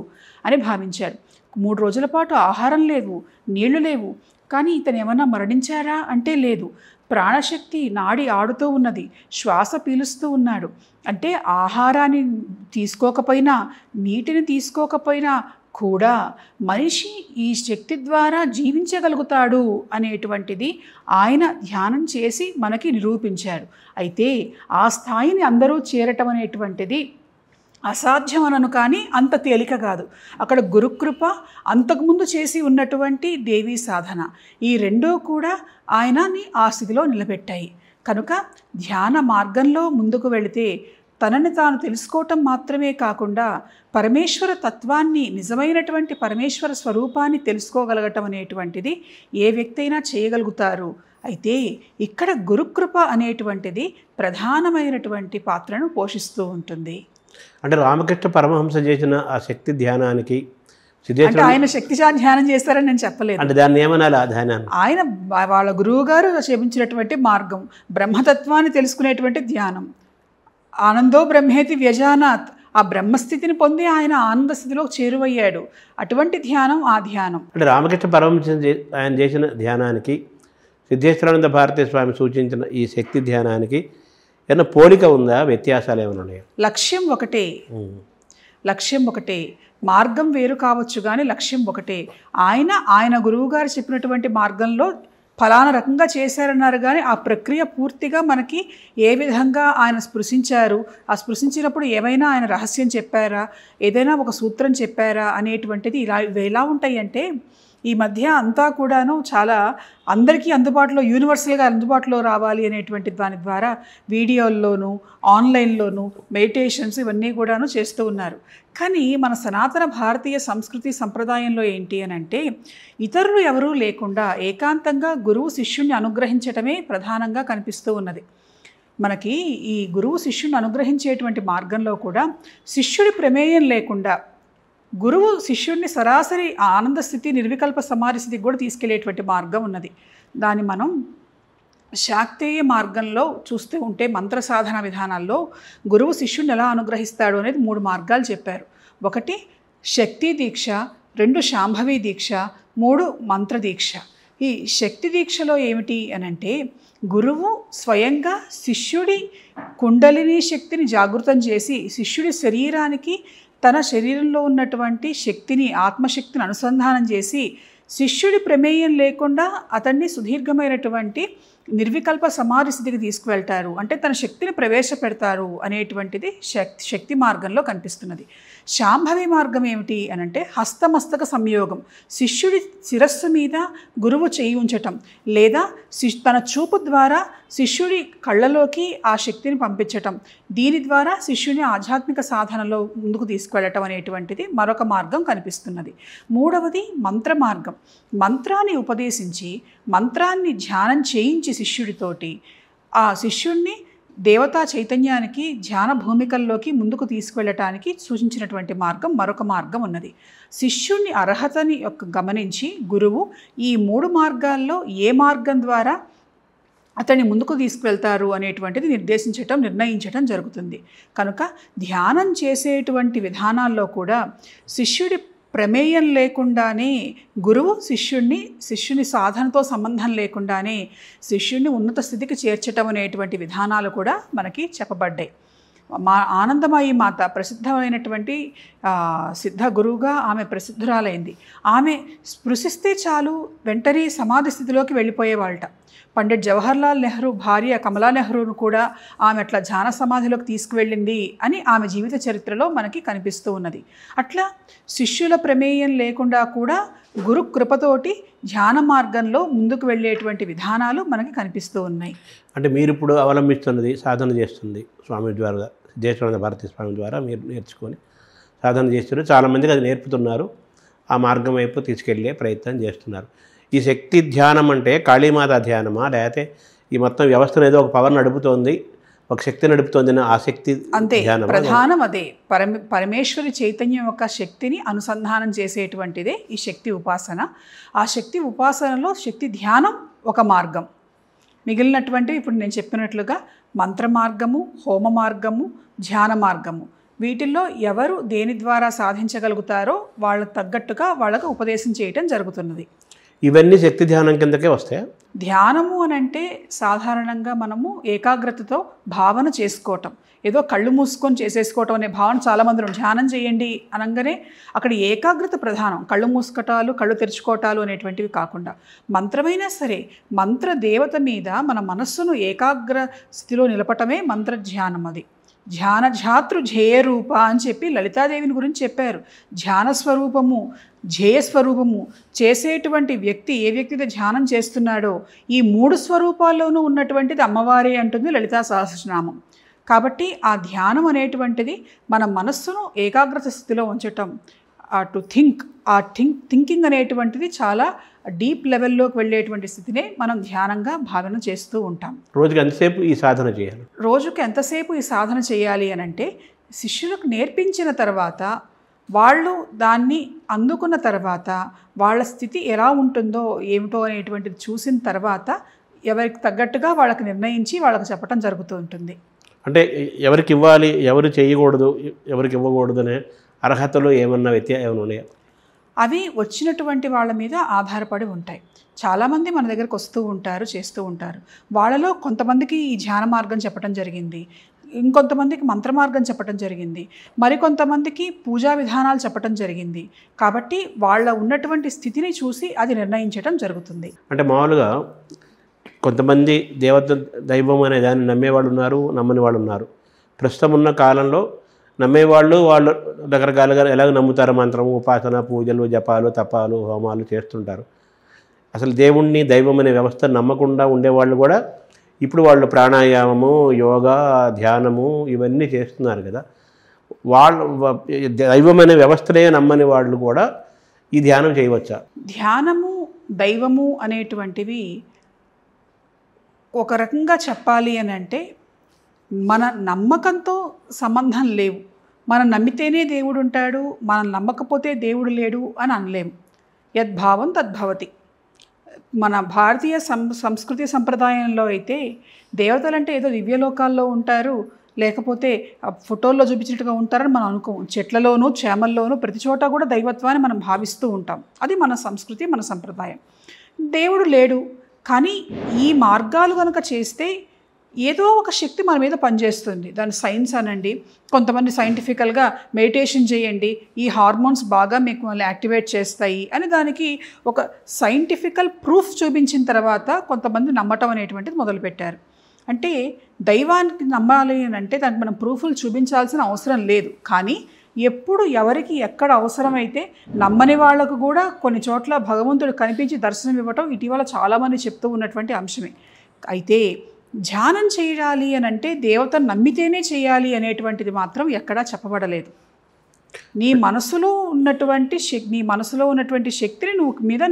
అని భావించారు. 3 రోజుల పాటు ఆహారం లేవు, నీళ్లు లేవు. కానీ ఇతను ఏమన్నా మరణించారా అంటే లేదు. ప్రాణశక్తి నాడి ఆడుతూ ఉన్నది, శ్వాస పీలుస్తూ ఉన్నాడు. అంటే ఆహారాన్ని తీసుకోకపోయినా, నీటిని తీసుకోకపోయినా కూడా మనిషి ఈ శక్తి ద్వారా జీవించగలుగుతాడు అనేటువంటిది ఆయన ధ్యానం చేసి మనకి నిరూపించారు. అయితే ఆ స్థాయిని అందరూ చేరటం అనేటువంటిది అసాధ్యం అనను, కానీ అంత తేలిక కాదు. అక్కడ గురుకృప, అంతకుముందు చేసి ఉన్నటువంటి దేవీ సాధన, ఈ రెండూ కూడా ఆయనని ఆ స్థితిలో నిలబెట్టాయి. కనుక ధ్యాన మార్గంలో ముందుకు వెళితే తనని తాను తెలుసుకోవటం మాత్రమే కాకుండా పరమేశ్వర తత్వాన్ని, నిజమైనటువంటి పరమేశ్వర స్వరూపాన్ని తెలుసుకోగలగటం అనేటువంటిది ఏ వ్యక్తి అయినా చేయగలుగుతారు. అయితే ఇక్కడ గురుకృప అనేటువంటిది ప్రధానమైనటువంటి పాత్రను పోషిస్తూ ఉంటుంది. అంటే రామకృష్ణ పరమహంస చేసిన ఆ శక్తి ధ్యానానికి అంటే ఆయన శక్తి ధ్యానం చేస్తారని నేను చెప్పలేదు. అంటే దాన్ని ఏమనాలి ఆ ధ్యానాన్ని? ఆయన వాళ్ళ గురువు గారు చూపించినటువంటి మార్గం, బ్రహ్మతత్వాన్ని తెలుసుకునేటువంటి ధ్యానం. ఆనందో బ్రహ్మేతి వ్యజానాత్, ఆ బ్రహ్మస్థితిని పొంది ఆయన ఆనంద స్థితిలో చేరువయ్యాడు. అటువంటి ధ్యానం ఆ ధ్యానం. అంటే రామకృష్ణ పరమహంస ఆయన చేసిన ధ్యానానికి సిద్ధేశ్వరానంద భారతీ స్వామి సూచించిన ఈ శక్తి ధ్యానానికి ఏమైనా పోలిక ఉందా, వ్యత్యాసాలు ఏమైనా ఉన్నాయా? లక్ష్యం ఒకటే, మార్గం వేరు కావచ్చు కానీ లక్ష్యం ఒకటే. ఆయన గురువుగారు చెప్పినటువంటి మార్గంలో ఫలానా రకంగా చేశారన్నారు, కానీ ఆ ప్రక్రియ పూర్తిగా మనకి ఏ విధంగా ఆయన స్పృశించారు, ఆ స్పృశించినప్పుడు ఏమైనా ఆయన రహస్యం చెప్పారా, ఏదైనా ఒక సూత్రం చెప్పారా అనేటువంటిది ఎలా ఉంటాయి అంటే, ఈ మధ్య అంతా కూడాను చాలా అందరికీ అందుబాటులో యూనివర్సల్గా అందుబాటులో రావాలి అనేటువంటి దాని ద్వారా వీడియోల్లోనూ ఆన్లైన్లోనూ మెడిటేషన్స్ ఇవన్నీ కూడాను చేస్తూ ఉన్నారు. కానీ మన సనాతన భారతీయ సంస్కృతి సంప్రదాయంలో ఏంటి అని అంటే ఇతరులు ఎవరూ లేకుండా ఏకాంతంగా గురువు శిష్యుణ్ణి అనుగ్రహించటమే ప్రధానంగా కనిపిస్తూ ఉన్నది. మనకి ఈ గురువు శిష్యుని అనుగ్రహించేటువంటి మార్గంలో కూడా శిష్యుడి ప్రమేయం లేకుండా గురువు శిష్యుడిని సరాసరి ఆనంద స్థితి నిర్వికల్ప సమాధి స్థితికి కూడా తీసుకెళ్లేటువంటి మార్గం ఉన్నది. దాన్ని మనం శాక్తేయ మార్గంలో చూస్తూ ఉంటే మంత్ర సాధన విధానాల్లో గురువు శిష్యుడిని ఎలా అనుగ్రహిస్తాడు అనేది 3 మార్గాలు చెప్పారు. 1 శక్తి దీక్ష, 2 శాంభవి దీక్ష, 3 మంత్ర దీక్ష. ఈ శక్తి దీక్షలో ఏమిటి అనంటే గురువు స్వయంగా శిష్యుడి కుండలిని శక్తిని జాగృతం చేసి శిష్యుడి శరీరానికి తన శరీరంలో ఉన్నటువంటి శక్తిని ఆత్మశక్తిని అనుసంధానం చేసి శిష్యుడి ప్రమేయం లేకుండా అతన్ని సుదీర్ఘమైనటువంటి నిర్వికల్ప సమాధి స్థితికి తీసుకువెళ్తారు. అంటే తన శక్తిని ప్రవేశపెడతారు అనేటువంటిది శక్తి మార్గంలో కనిపిస్తున్నది. శాంభవి మార్గం ఏమిటి అనంటే హస్తమస్తక సంయోగం, శిష్యుడి శిరస్సు మీద గురువు చేయి ఉంచటం లేదా తన చూపు ద్వారా శిష్యుడి కళ్ళలోకి ఆ శక్తిని పంపించటం, దీని ద్వారా శిష్యుని ఆధ్యాత్మిక సాధనలో ముందుకు తీసుకువెళ్ళటం అనేటువంటిది మరొక మార్గం కనిపిస్తున్నది. 3వది మంత్ర మార్గం. మంత్రాన్ని ఉపదేశించి మంత్రాన్ని ధ్యానం చేయించి శిష్యుడితోటి ఆ శిష్యుడిని దేవతా చైతన్యానికి ధ్యాన భూమికల్లోకి ముందుకు తీసుకువెళ్ళటానికి సూచించినటువంటి మార్గం మరొక మార్గం ఉన్నది. శిష్యుడిని అర్హతని గమనించి గురువు ఈ 3 మార్గాల్లో ఏ మార్గం ద్వారా అతన్ని ముందుకు తీసుకువెళ్తారు అనేటువంటిది నిర్ణయించటం జరుగుతుంది. కనుక ధ్యానం చేసేటువంటి విధానాల్లో కూడా శిష్యుడి ప్రమేయం లేకుండానే గురువు శిష్యుని సాధనతో సంబంధం లేకుండానే శిష్యుడిని ఉన్నత స్థితికి చేర్చటం అనేటువంటి విధానాలు కూడా మనకి చెప్పబడ్డాయి. ఆనందమయి మాత ప్రసిద్ధమైనటువంటి సిద్ధ గురువుగా ఆమె ప్రసిద్ధురాలైంది. ఆమె స్పృశిస్తే చాలు వెంటనే సమాధి స్థితిలోకి వెళ్ళిపోయేవాళ్ళట. పండిట్ జవహర్లాల్ నెహ్రూ భార్య కమలా నెహ్రూను కూడా ఆమె అట్లా ధ్యాన సమాధిలోకి తీసుకువెళ్ళింది అని ఆమె జీవిత చరిత్రలో మనకి కనిపిస్తూ ఉన్నది. అట్లా శిష్యుల ప్రమేయం లేకుండా కూడా గురు కృపతోటి ధ్యాన మార్గంలో ముందుకు వెళ్ళేటువంటి విధానాలు మనకి కనిపిస్తూ ఉన్నాయి. అంటే మీరు ఇప్పుడు అవలంబిస్తున్నది సాధన చేస్తుంది స్వామి ద్వారా, సిద్ధేశ్వరానంద భారతీ స్వామి ద్వారా మీరు నేర్చుకొని సాధన చేస్తున్నారు. చాలామందికి అది నేర్పుతున్నారు, ఆ మార్గం వైపు తీసుకెళ్ళే ప్రయత్నం చేస్తున్నారు. ఈ శక్తి ధ్యానం అంటే కాళీమాత ధ్యానమా, లేకపోతే ఈ మొత్తం వ్యవస్థను ఏదో ఒక పవర్ నడుపుతోంది, ఒక శక్తి నడుపుతోంది ఆ శక్తి అంతే ప్రధానం. అదే పరమేశ్వరి చైతన్యం యొక్క శక్తిని అనుసంధానం చేసేటువంటిదే ఈ శక్తి ఉపాసన. ఆ శక్తి ఉపాసనలో శక్తి ధ్యానం ఒక మార్గం. మిగిలినటువంటివి ఇప్పుడు నేను చెప్పినట్లుగా మంత్ర మార్గము, హోమ మార్గము, ధ్యాన మార్గము, వీటిల్లో ఎవరు దేని ద్వారా సాధించగలుగుతారో వాళ్ళకు తగ్గట్టుగా వాళ్ళకు ఉపదేశం చేయటం జరుగుతున్నది. ఇవన్నీ శక్తి ధ్యానం కిందకే వస్తాయా? ధ్యానము అని అంటే సాధారణంగా మనము ఏకాగ్రతతో భావన చేసుకోవటం, ఏదో కళ్ళు మూసుకొని చేసేసుకోవటం అనే భావన చాలామంది ధ్యానం చేయండి అనగానే అక్కడ ఏకాగ్రత ప్రధానం. కళ్ళు మూసుకోవటాలు కళ్ళు తెరుచుకోవటాలు అనేటువంటివి కాకుండా మంత్రమైనా సరే మంత్ర దేవత మీద మన మనస్సును ఏకాగ్ర స్థితిలో నిలపటమే మంత్ర ధ్యానం. అది ధ్యాన ఝాతృ ధ్యేయరూప అని చెప్పి లలితాదేవిని గురించి చెప్పారు. ధ్యాన స్వరూపము, ధ్యేయస్వరూపము చేసేటువంటి వ్యక్తి ఏ వ్యక్తితో ధ్యానం చేస్తున్నాడో ఈ 3 స్వరూపాల్లోనూ ఉన్నటువంటిది అమ్మవారే అంటుంది లలితా సహస్రనామం. కాబట్టి ఆ ధ్యానం అనేటువంటిది మన మనస్సును ఏకాగ్రత స్థితిలో ఉంచటం, థింకింగ్ అనేటువంటిది చాలా డీప్ లెవెల్లోకి వెళ్ళేటువంటి స్థితినే మనం ధ్యానంగా భావన చేస్తూ ఉంటాం. రోజుకి ఎంతసేపు ఈ సాధన చేయాలి? రోజుకి ఎంతసేపు ఈ సాధన చేయాలి అని అంటే శిష్యులకు నేర్పించిన తర్వాత వాళ్ళు దాన్ని అందుకున్న తర్వాత వాళ్ళ స్థితి ఎలా ఉంటుందో ఏమిటో అనేటువంటిది చూసిన తర్వాత ఎవరికి తగ్గట్టుగా వాళ్ళకి నిర్ణయించి వాళ్ళకి చెప్పడం జరుగుతూ ఉంటుంది. అంటే ఎవరికి ఇవ్వాలి, ఎవరు చేయకూడదు, ఎవరికి ఇవ్వకూడదు అనే అర్హతలు ఏమన్నా ఏమైనా ఉన్నాయా? అవి వచ్చినటువంటి వాళ్ళ మీద ఆధారపడి ఉంటాయి. చాలామంది మన దగ్గరకు వస్తూ ఉంటారు, చేస్తూ ఉంటారు. వాళ్ళలో కొంతమందికి ఈ ధ్యాన మార్గం చెప్పడం జరిగింది, ఇంకొంతమందికి మంత్ర మార్గం చెప్పడం జరిగింది, మరికొంతమందికి పూజా విధానాలు చెప్పడం జరిగింది. కాబట్టి వాళ్ళ ఉన్నటువంటి స్థితిని చూసి అది నిర్ణయించడం జరుగుతుంది. అంటే మామూలుగా కొంతమంది దైవం అనే దాన్ని నమ్మేవాళ్ళు ఉన్నారు, నమ్మని వాళ్ళు ఉన్నారు. ప్రస్తుతం ఉన్న కాలంలో నమ్మేవాళ్ళు వాళ్ళు రకరకాలుగా ఎలాగ నమ్ముతారు, మంత్రము, ఉపాసన, పూజలు, జపాలు, తపాలు, హోమాలు చేస్తుంటారు. అసలు దేవుణ్ణి, దైవం అనే వ్యవస్థ నమ్మకుండా ఉండేవాళ్ళు కూడా ఇప్పుడు వాళ్ళు ప్రాణాయామము, యోగా, ధ్యానము ఇవన్నీ చేస్తున్నారు కదా. వాళ్ళు దైవం అనే వ్యవస్థనే నమ్మని వాళ్ళు కూడా ఈ ధ్యానం చేయవచ్చా? ధ్యానము, దైవము అనేటువంటివి ఒక రకంగా చెప్పాలి అని అంటే మన నమ్మకంతో సంబంధం లేవు. మనం నమ్మితేనే దేవుడు ఉంటాడు, మనం నమ్మకపోతే దేవుడు లేడు అని అనలేము. యద్భావం తద్భవతి. మన భారతీయ సంస్కృతి సంప్రదాయంలో అయితే దేవతలంటే ఏదో దివ్యలోకాల్లో ఉంటారు, లేకపోతే ఫోటోల్లో చూపించినట్టుగా ఉంటారని మనం అనుకోము. చెట్లలోనూ, చేమల్లోనూ ప్రతి చోట కూడా దైవత్వాన్ని మనం భావిస్తూ ఉంటాం. అది మన సంస్కృతి, మన సంప్రదాయం. దేవుడు లేడు, కానీ ఈ మార్గాలు కనుక చేస్తే ఏదో ఒక శక్తి మన మీద పనిచేస్తుంది. దాని సైన్స్ అనండి, కొంతమంది సైంటిఫికల్గా మెడిటేషన్ చేయండి, ఈ హార్మోన్స్ బాగా మీకు మళ్ళీ యాక్టివేట్ చేస్తాయి అని దానికి ఒక సైంటిఫికల్ ప్రూఫ్ చూపించిన తర్వాత కొంతమంది నమ్మటం అనేటువంటిది మొదలుపెట్టారు. అంటే దైవానికి నమ్మాలి అని అంటే దానికి మనం ప్రూఫ్లు చూపించాల్సిన అవసరం లేదు. కానీ ఎప్పుడు ఎవరికి ఎక్కడ అవసరమైతే నమ్మని వాళ్లకు కూడా కొన్ని చోట్ల భగవంతుడు కనిపించి దర్శనం ఇవ్వటం ఇటీవల చాలామంది చెప్తూ ఉన్నటువంటి అంశమే. అయితే ధ్యానం చేయాలి అని అంటే దేవతను నమ్మితేనే చేయాలి అనేటువంటిది మాత్రం ఎక్కడా చెప్పబడలేదు. నీ మనసులో ఉన్నటువంటి శక్తిని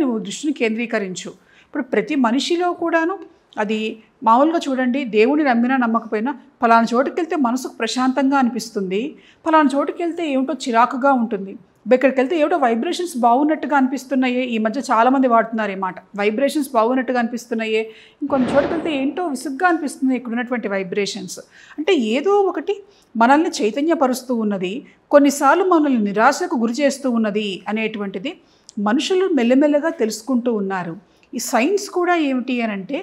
నువ్వు దృష్టిని కేంద్రీకరించు. ఇప్పుడు ప్రతి మనిషిలో కూడాను అది మామూలుగా చూడండి, దేవుడిని నమ్మినా నమ్మకపోయినా ఫలానా చోటుకి వెళ్తే మనసుకు ప్రశాంతంగా అనిపిస్తుంది, ఫలానా చోటుకి వెళ్తే ఏమిటో చిరాకుగా ఉంటుంది, ఇక్కడికి వెళ్తే ఏమిటో వైబ్రేషన్స్ బాగున్నట్టుగా అనిపిస్తున్నాయే. ఈ మధ్య చాలామంది వాడుతున్నారు ఈ మాట, వైబ్రేషన్స్ బాగున్నట్టుగా అనిపిస్తున్నాయే. ఇంకొన్ని చోటుకి వెళ్తే ఏంటో విసుగ్గా అనిపిస్తుంది ఇక్కడ ఉన్నటువంటి వైబ్రేషన్స్. అంటే ఏదో ఒకటి మనల్ని చైతన్యపరుస్తూ ఉన్నది, కొన్నిసార్లు మనల్ని నిరాశకు గురి చేస్తూ ఉన్నది అనేటువంటిది మనుషులు మెల్లమెల్లగా తెలుసుకుంటూ ఉన్నారు. ఈ సైన్స్ కూడా ఏమిటి అని అంటే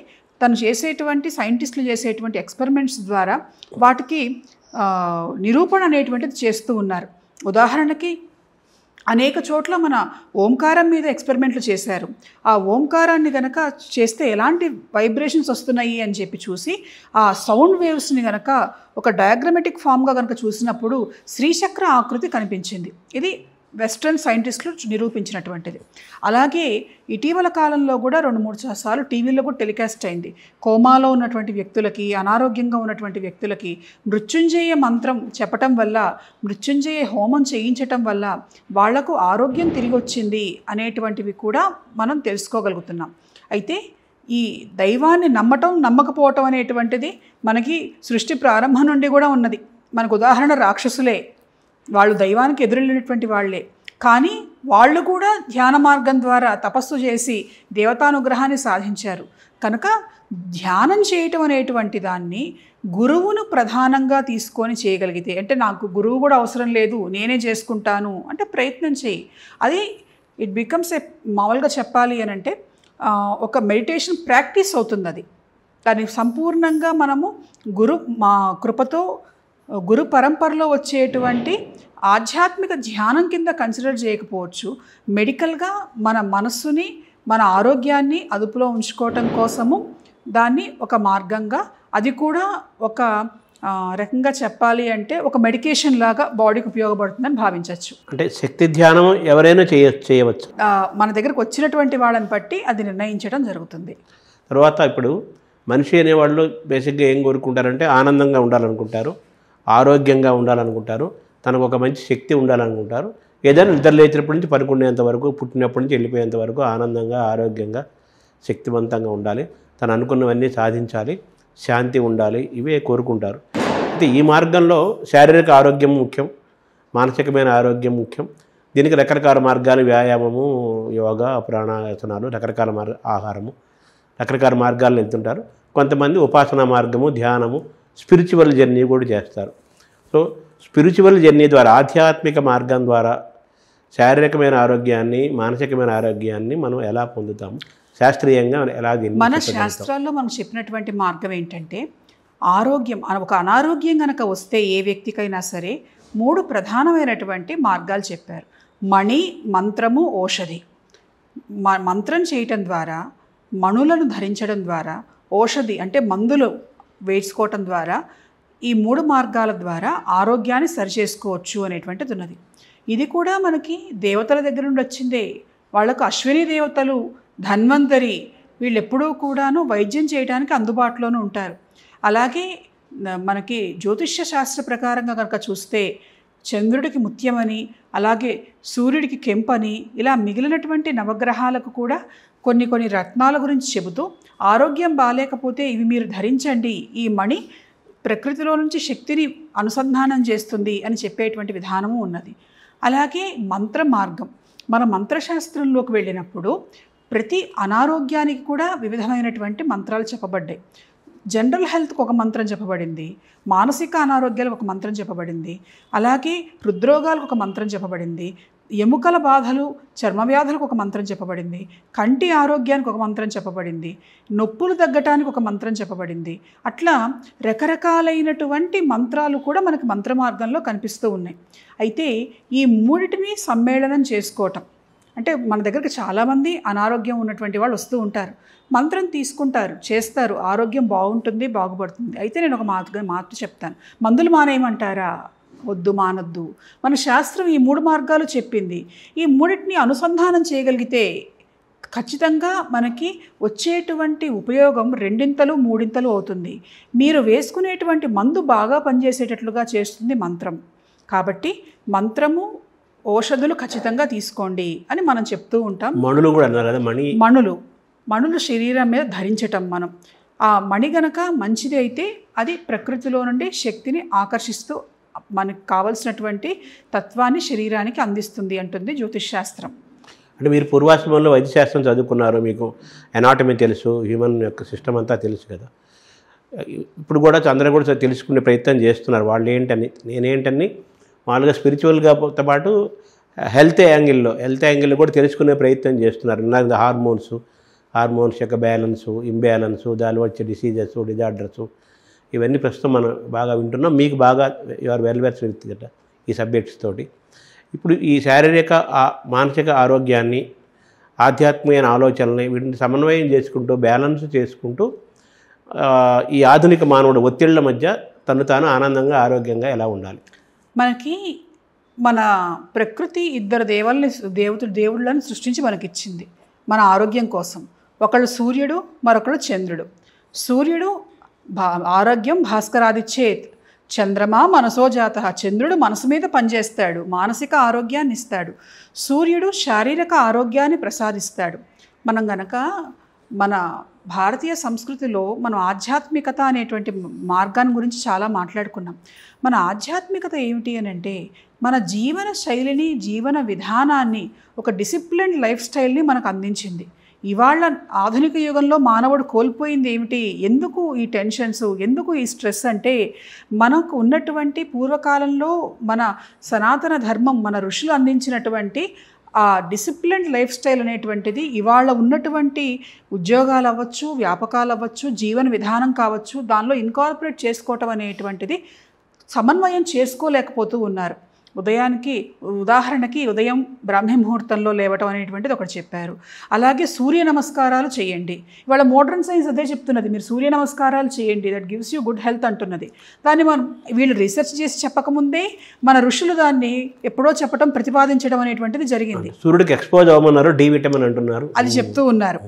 సైంటిస్టులు చేసేటువంటి ఎక్స్పెరిమెంట్స్ ద్వారా వాటికి నిరూపణ అనేటువంటిది చేస్తూ ఉన్నారు. ఉదాహరణకి అనేక చోట్ల మన ఓంకారం మీద ఎక్స్పెరిమెంట్లు చేశారు. ఆ ఓంకారాన్ని కనుక చేస్తే ఎలాంటి వైబ్రేషన్స్ వస్తున్నాయి అని చెప్పి చూసి ఆ సౌండ్ వేవ్స్ని కనుక ఒక డయాగ్రమెటిక్ ఫామ్గా కనుక చూసినప్పుడు శ్రీచక్ర ఆకృతి కనిపించింది. ఇది వెస్ట్రన్ సైంటిస్టులు నిరూపించినటువంటిది. అలాగే ఇటీవల కాలంలో కూడా 2-3 సార్లు టీవీలో కూడా టెలికాస్ట్ అయింది. కోమాలో ఉన్నటువంటి వ్యక్తులకి, అనారోగ్యంగా ఉన్నటువంటి వ్యక్తులకి మృత్యుంజయ మంత్రం చెప్పటం వల్ల, మృత్యుంజయ హోమం చేయించటం వల్ల వాళ్లకు ఆరోగ్యం తిరిగి వచ్చింది అనేటువంటివి కూడా మనం తెలుసుకోగలుగుతున్నాం. అయితే ఈ దైవాన్ని నమ్మకపోవటం అనేటువంటిది మనకి సృష్టి ప్రారంభం నుండి కూడా ఉన్నది. మనకు ఉదాహరణ రాక్షసులే, వాళ్ళు దైవానికి ఎదురెళ్ళినటువంటి వాళ్ళే, కానీ వాళ్ళు కూడా ధ్యాన మార్గం ద్వారా తపస్సు చేసి దేవతానుగ్రహాన్ని సాధించారు. కనుక ధ్యానం చేయటం అనేటువంటి దాన్ని గురువును ప్రధానంగా తీసుకొని చేయగలిగితే, అంటే నాకు గురువు కూడా అవసరం లేదు నేనే చేసుకుంటాను అంటే ప్రయత్నం చేయి. అది ఇట్ బికమ్స్ మామూలుగా చెప్పాలి అని అంటే ఒక మెడిటేషన్ ప్రాక్టీస్ అవుతుంది. అది దాన్ని సంపూర్ణంగా మనము మా కృపతో గురు పరంపరలో వచ్చేటువంటి ఆధ్యాత్మిక ధ్యానం కింద కన్సిడర్ చేయకపోవచ్చు. మెడికల్గా మన మనస్సుని, మన ఆరోగ్యాన్ని అదుపులో ఉంచుకోవటం కోసము దాన్ని ఒక మార్గంగా, అది కూడా ఒక రకంగా చెప్పాలి అంటే ఒక మెడికేషన్ లాగా బాడీకి ఉపయోగపడుతుందని భావించవచ్చు. అంటే శక్తి ధ్యానం ఎవరైనా చేయవచ్చు. మన దగ్గరకు వచ్చినటువంటి వాళ్ళని బట్టి అది నిర్ణయించడం జరుగుతుంది. తర్వాత ఇప్పుడు మనిషి అనేవాళ్ళు బేసిక్గా ఏం కోరుకుంటారంటే ఆనందంగా ఉండాలనుకుంటారు, ఆరోగ్యంగా ఉండాలనుకుంటారు, తనకు ఒక మంచి శక్తి ఉండాలనుకుంటారు. ఏదైనా నిద్ర లేచినప్పటి నుంచి పడుకునేంత వరకు, పుట్టినప్పటి నుంచి వెళ్ళిపోయేంత వరకు ఆనందంగా, ఆరోగ్యంగా, శక్తివంతంగా ఉండాలి, తను అనుకున్నవన్నీ సాధించాలి, శాంతి ఉండాలి, ఇవే కోరుకుంటారు. అయితే ఈ మార్గంలో శారీరక ఆరోగ్యం ముఖ్యం, మానసికమైన ఆరోగ్యం ముఖ్యం. దీనికి రకరకాల మార్గాలు, వ్యాయామము, యోగా, ప్రాణాయాసనాలు, రకరకాల ఆహారము, రకరకాల మార్గాలను వెళ్తుంటారు. కొంతమంది ఉపాసనా మార్గము, ధ్యానము, స్పిరిచువల్ జర్నీ కూడా చేస్తారు. సో స్పిరిచువల్ జర్నీ ద్వారా, ఆధ్యాత్మిక మార్గం ద్వారా శారీరకమైన ఆరోగ్యాన్ని, మానసికమైన ఆరోగ్యాన్ని మనం ఎలా పొందుతాము, శాస్త్రీయంగా ఎలా? మన శాస్త్రాల్లో మనం చెప్పినటువంటి మార్గం ఏంటంటే ఆరోగ్యం, ఒక అనారోగ్యం కనుక వస్తే ఏ వ్యక్తికైనా సరే 3 ప్రధానమైనటువంటి మార్గాలు చెప్పారు. మణి, మంత్రము, ఔషధి. మంత్రం చేయటం ద్వారా, మణులను ధరించడం ద్వారా, ఔషధి అంటే మందులు వేసుకోవటం ద్వారా ఈ 3 మార్గాల ద్వారా ఆరోగ్యాన్ని సరిచేసుకోవచ్చు అనేటువంటిది ఉన్నది. ఇది కూడా మనకి దేవతల దగ్గర నుండి వచ్చిందే. వాళ్ళకు అశ్విని దేవతలు, ధన్వంతరి వీళ్ళు ఎప్పుడూ కూడాను వైద్యం చేయడానికి అందుబాటులోనూ ఉంటారు. అలాగే మనకి జ్యోతిష్య శాస్త్ర ప్రకారంగా కనుక చూస్తే చంద్రుడికి ముత్యమని, అలాగే సూర్యుడికి కెంపని, ఇలా మిగిలినటువంటి నవగ్రహాలకు కూడా కొన్ని రత్నాల గురించి చెబుతూ ఆరోగ్యం బాగాలేకపోతే ఇవి మీరు ధరించండి, ఈ మణి ప్రకృతిలో నుంచి శక్తిని అనుసంధానం చేస్తుంది అని చెప్పేటువంటి విధానము ఉన్నది. అలాగే మంత్ర మార్గం, మన మంత్రశాస్త్రంలోకి వెళ్ళినప్పుడు ప్రతి అనారోగ్యానికి కూడా వివిధమైనటువంటి మంత్రాలు చెప్పబడ్డాయి. జనరల్ హెల్త్కి ఒక మంత్రం చెప్పబడింది, మానసిక అనారోగ్యాలకు ఒక మంత్రం చెప్పబడింది, అలాగే హృద్రోగాలకు ఒక మంత్రం చెప్పబడింది, ఎముకల బాధలు, చర్మ వ్యాధులకు ఒక మంత్రం చెప్పబడింది, కంటి ఆరోగ్యానికి ఒక మంత్రం చెప్పబడింది, నొప్పులు తగ్గటానికి ఒక మంత్రం చెప్పబడింది. అట్లా రకరకాలైనటువంటి మంత్రాలు కూడా మనకి మంత్ర మార్గంలో కనిపిస్తూ ఉన్నాయి. అయితే ఈ మూడిటిని సమ్మేళనం చేసుకోవటం అంటే, మన దగ్గరికి చాలామంది అనారోగ్యం ఉన్నటువంటి వాళ్ళు వస్తూ ఉంటారు, మంత్రం తీసుకుంటారు, చేస్తారు, ఆరోగ్యం బాగుంటుంది, బాగుపడుతుంది. అయితే నేను ఒక మాట చెప్తాను, మందులు మానేయమంటారా? వద్దు, మానొద్దు. మన శాస్త్రం ఈ 3 మార్గాలు చెప్పింది. ఈ మూడింటిని అనుసంధానం చేయగలిగితే ఖచ్చితంగా మనకి వచ్చేటువంటి ఉపయోగం 2 3 అవుతుంది. మీరు వేసుకునేటువంటి మందు బాగా పనిచేసేటట్లుగా చేస్తుంది మంత్రం. కాబట్టి మంత్రము, ఔషధులు ఖచ్చితంగా తీసుకోండి అని మనం చెప్తూ ఉంటాం. మణులు కూడా అన్నారు కదా, మణులు శరీరం మీద ధరించటం. మనం ఆ మణి గనక మంచిది అయితే అది ప్రకృతిలో నుండి శక్తిని ఆకర్షిస్తూ మనకు కావలసినటువంటి తత్వాన్ని శరీరానికి అందిస్తుంది అంటుంది జ్యోతిష్ శాస్త్రం. అంటే మీరు పూర్వాశ్రమంలో వైద్యశాస్త్రం చదువుకున్నారు, మీకు ఎనాటమీ తెలుసు, హ్యూమన్ యొక్క సిస్టమ్ అంతా తెలుసు కదా. ఇప్పుడు కూడా అందరూ కూడా తెలుసుకునే ప్రయత్నం చేస్తున్నారు. వాళ్ళు ఏంటని, నేనేంటని మామూలుగా స్పిరిచువల్గాతో పాటు హెల్త్ యాంగిల్లో కూడా తెలుసుకునే ప్రయత్నం చేస్తున్నారు. హార్మోన్స్ యొక్క బ్యాలెన్సు, ఇంబ్యాలెన్సు, దానిలో వచ్చే డిజార్డర్సు, ఇవన్నీ ప్రస్తుతం మనం బాగా వింటున్నాం. మీకు బాగా యువర్ వెల్వర్స్ కదా ఈ సబ్జెక్ట్స్ తోటి. ఇప్పుడు ఈ శారీరక మానసిక ఆరోగ్యాన్ని, ఆధ్యాత్మికమైన ఆలోచనల్ని వీటిని సమన్వయం చేసుకుంటూ, బ్యాలెన్స్ చేసుకుంటూ ఈ ఆధునిక మానవుడు ఒత్తిళ్ల మధ్య తను తాను ఆనందంగా, ఆరోగ్యంగా ఎలా ఉండాలి? మనకి మన ప్రకృతి 2 దేవుళ్ళని సృష్టించి మనకిచ్చింది మన ఆరోగ్యం కోసం. ఒకళ్ళు సూర్యుడు, మరొకళ్ళు చంద్రుడు. సూర్యుడు ఆరోగ్యం భాస్కరాదిచ్చేత్, చంద్రమా మనసోజాత. చంద్రుడు మనసు మీద పనిచేస్తాడు, మానసిక ఆరోగ్యాన్ని ఇస్తాడు. సూర్యుడు శారీరక ఆరోగ్యాన్ని ప్రసాదిస్తాడు. మనం గనక మన భారతీయ సంస్కృతిలో మనం ఆధ్యాత్మికత అనేటువంటి మార్గాన్ని గురించి చాలా మాట్లాడుకున్నాం. మన ఆధ్యాత్మికత ఏమిటి అని అంటే, మన జీవన శైలిని, జీవన విధానాన్ని, ఒక డిసిప్లిన్డ్ లైఫ్ స్టైల్ని మనకు అందించింది. ఇవాళ ఆధునిక యుగంలో మానవుడు కోల్పోయింది ఏమిటి? ఎందుకు ఈ టెన్షన్స్, ఎందుకు ఈ స్ట్రెస్ అంటే, మనకు ఉన్నటువంటి పూర్వకాలంలో మన సనాతన ధర్మం, మన ఋషులు అందించినటువంటి ఆ డిసిప్లిన్డ్ లైఫ్ స్టైల్ అనేటువంటిది ఇవాళ ఉన్నటువంటి ఉద్యోగాలు అవ్వచ్చు, వ్యాపకాలు అవ్వచ్చు, జీవన విధానం కావచ్చు, దానిలో ఇన్కార్పొరేట్ చేసుకోవటం అనేటువంటిది సమన్వయం చేసుకోలేకపోతూ ఉన్నారు. ఉదాహరణకి ఉదయం బ్రాహ్మీ ముహూర్తంలో లేవటం అనేటువంటిది ఒకటి చెప్పారు. అలాగే సూర్య నమస్కారాలు చేయండి. ఇవాళ మోడర్న్ సైన్స్ అదే చెప్తున్నది, మీరు సూర్య నమస్కారాలు చేయండి, that gives you good health అంటున్నది. దాన్ని మనం వీళ్ళు రీసెర్చ్ చేసి చెప్పకముందే మన ఋషులు దాన్ని ఎప్పుడో చెప్పడం, ప్రతిపాదించడం అనేటువంటిది జరిగింది. సూర్యుడికి ఎక్స్పోజ్ అవ్వమన్నారు, డి విటమిన్ అంటున్నారు, అది చెప్తూ ఉన్నారు.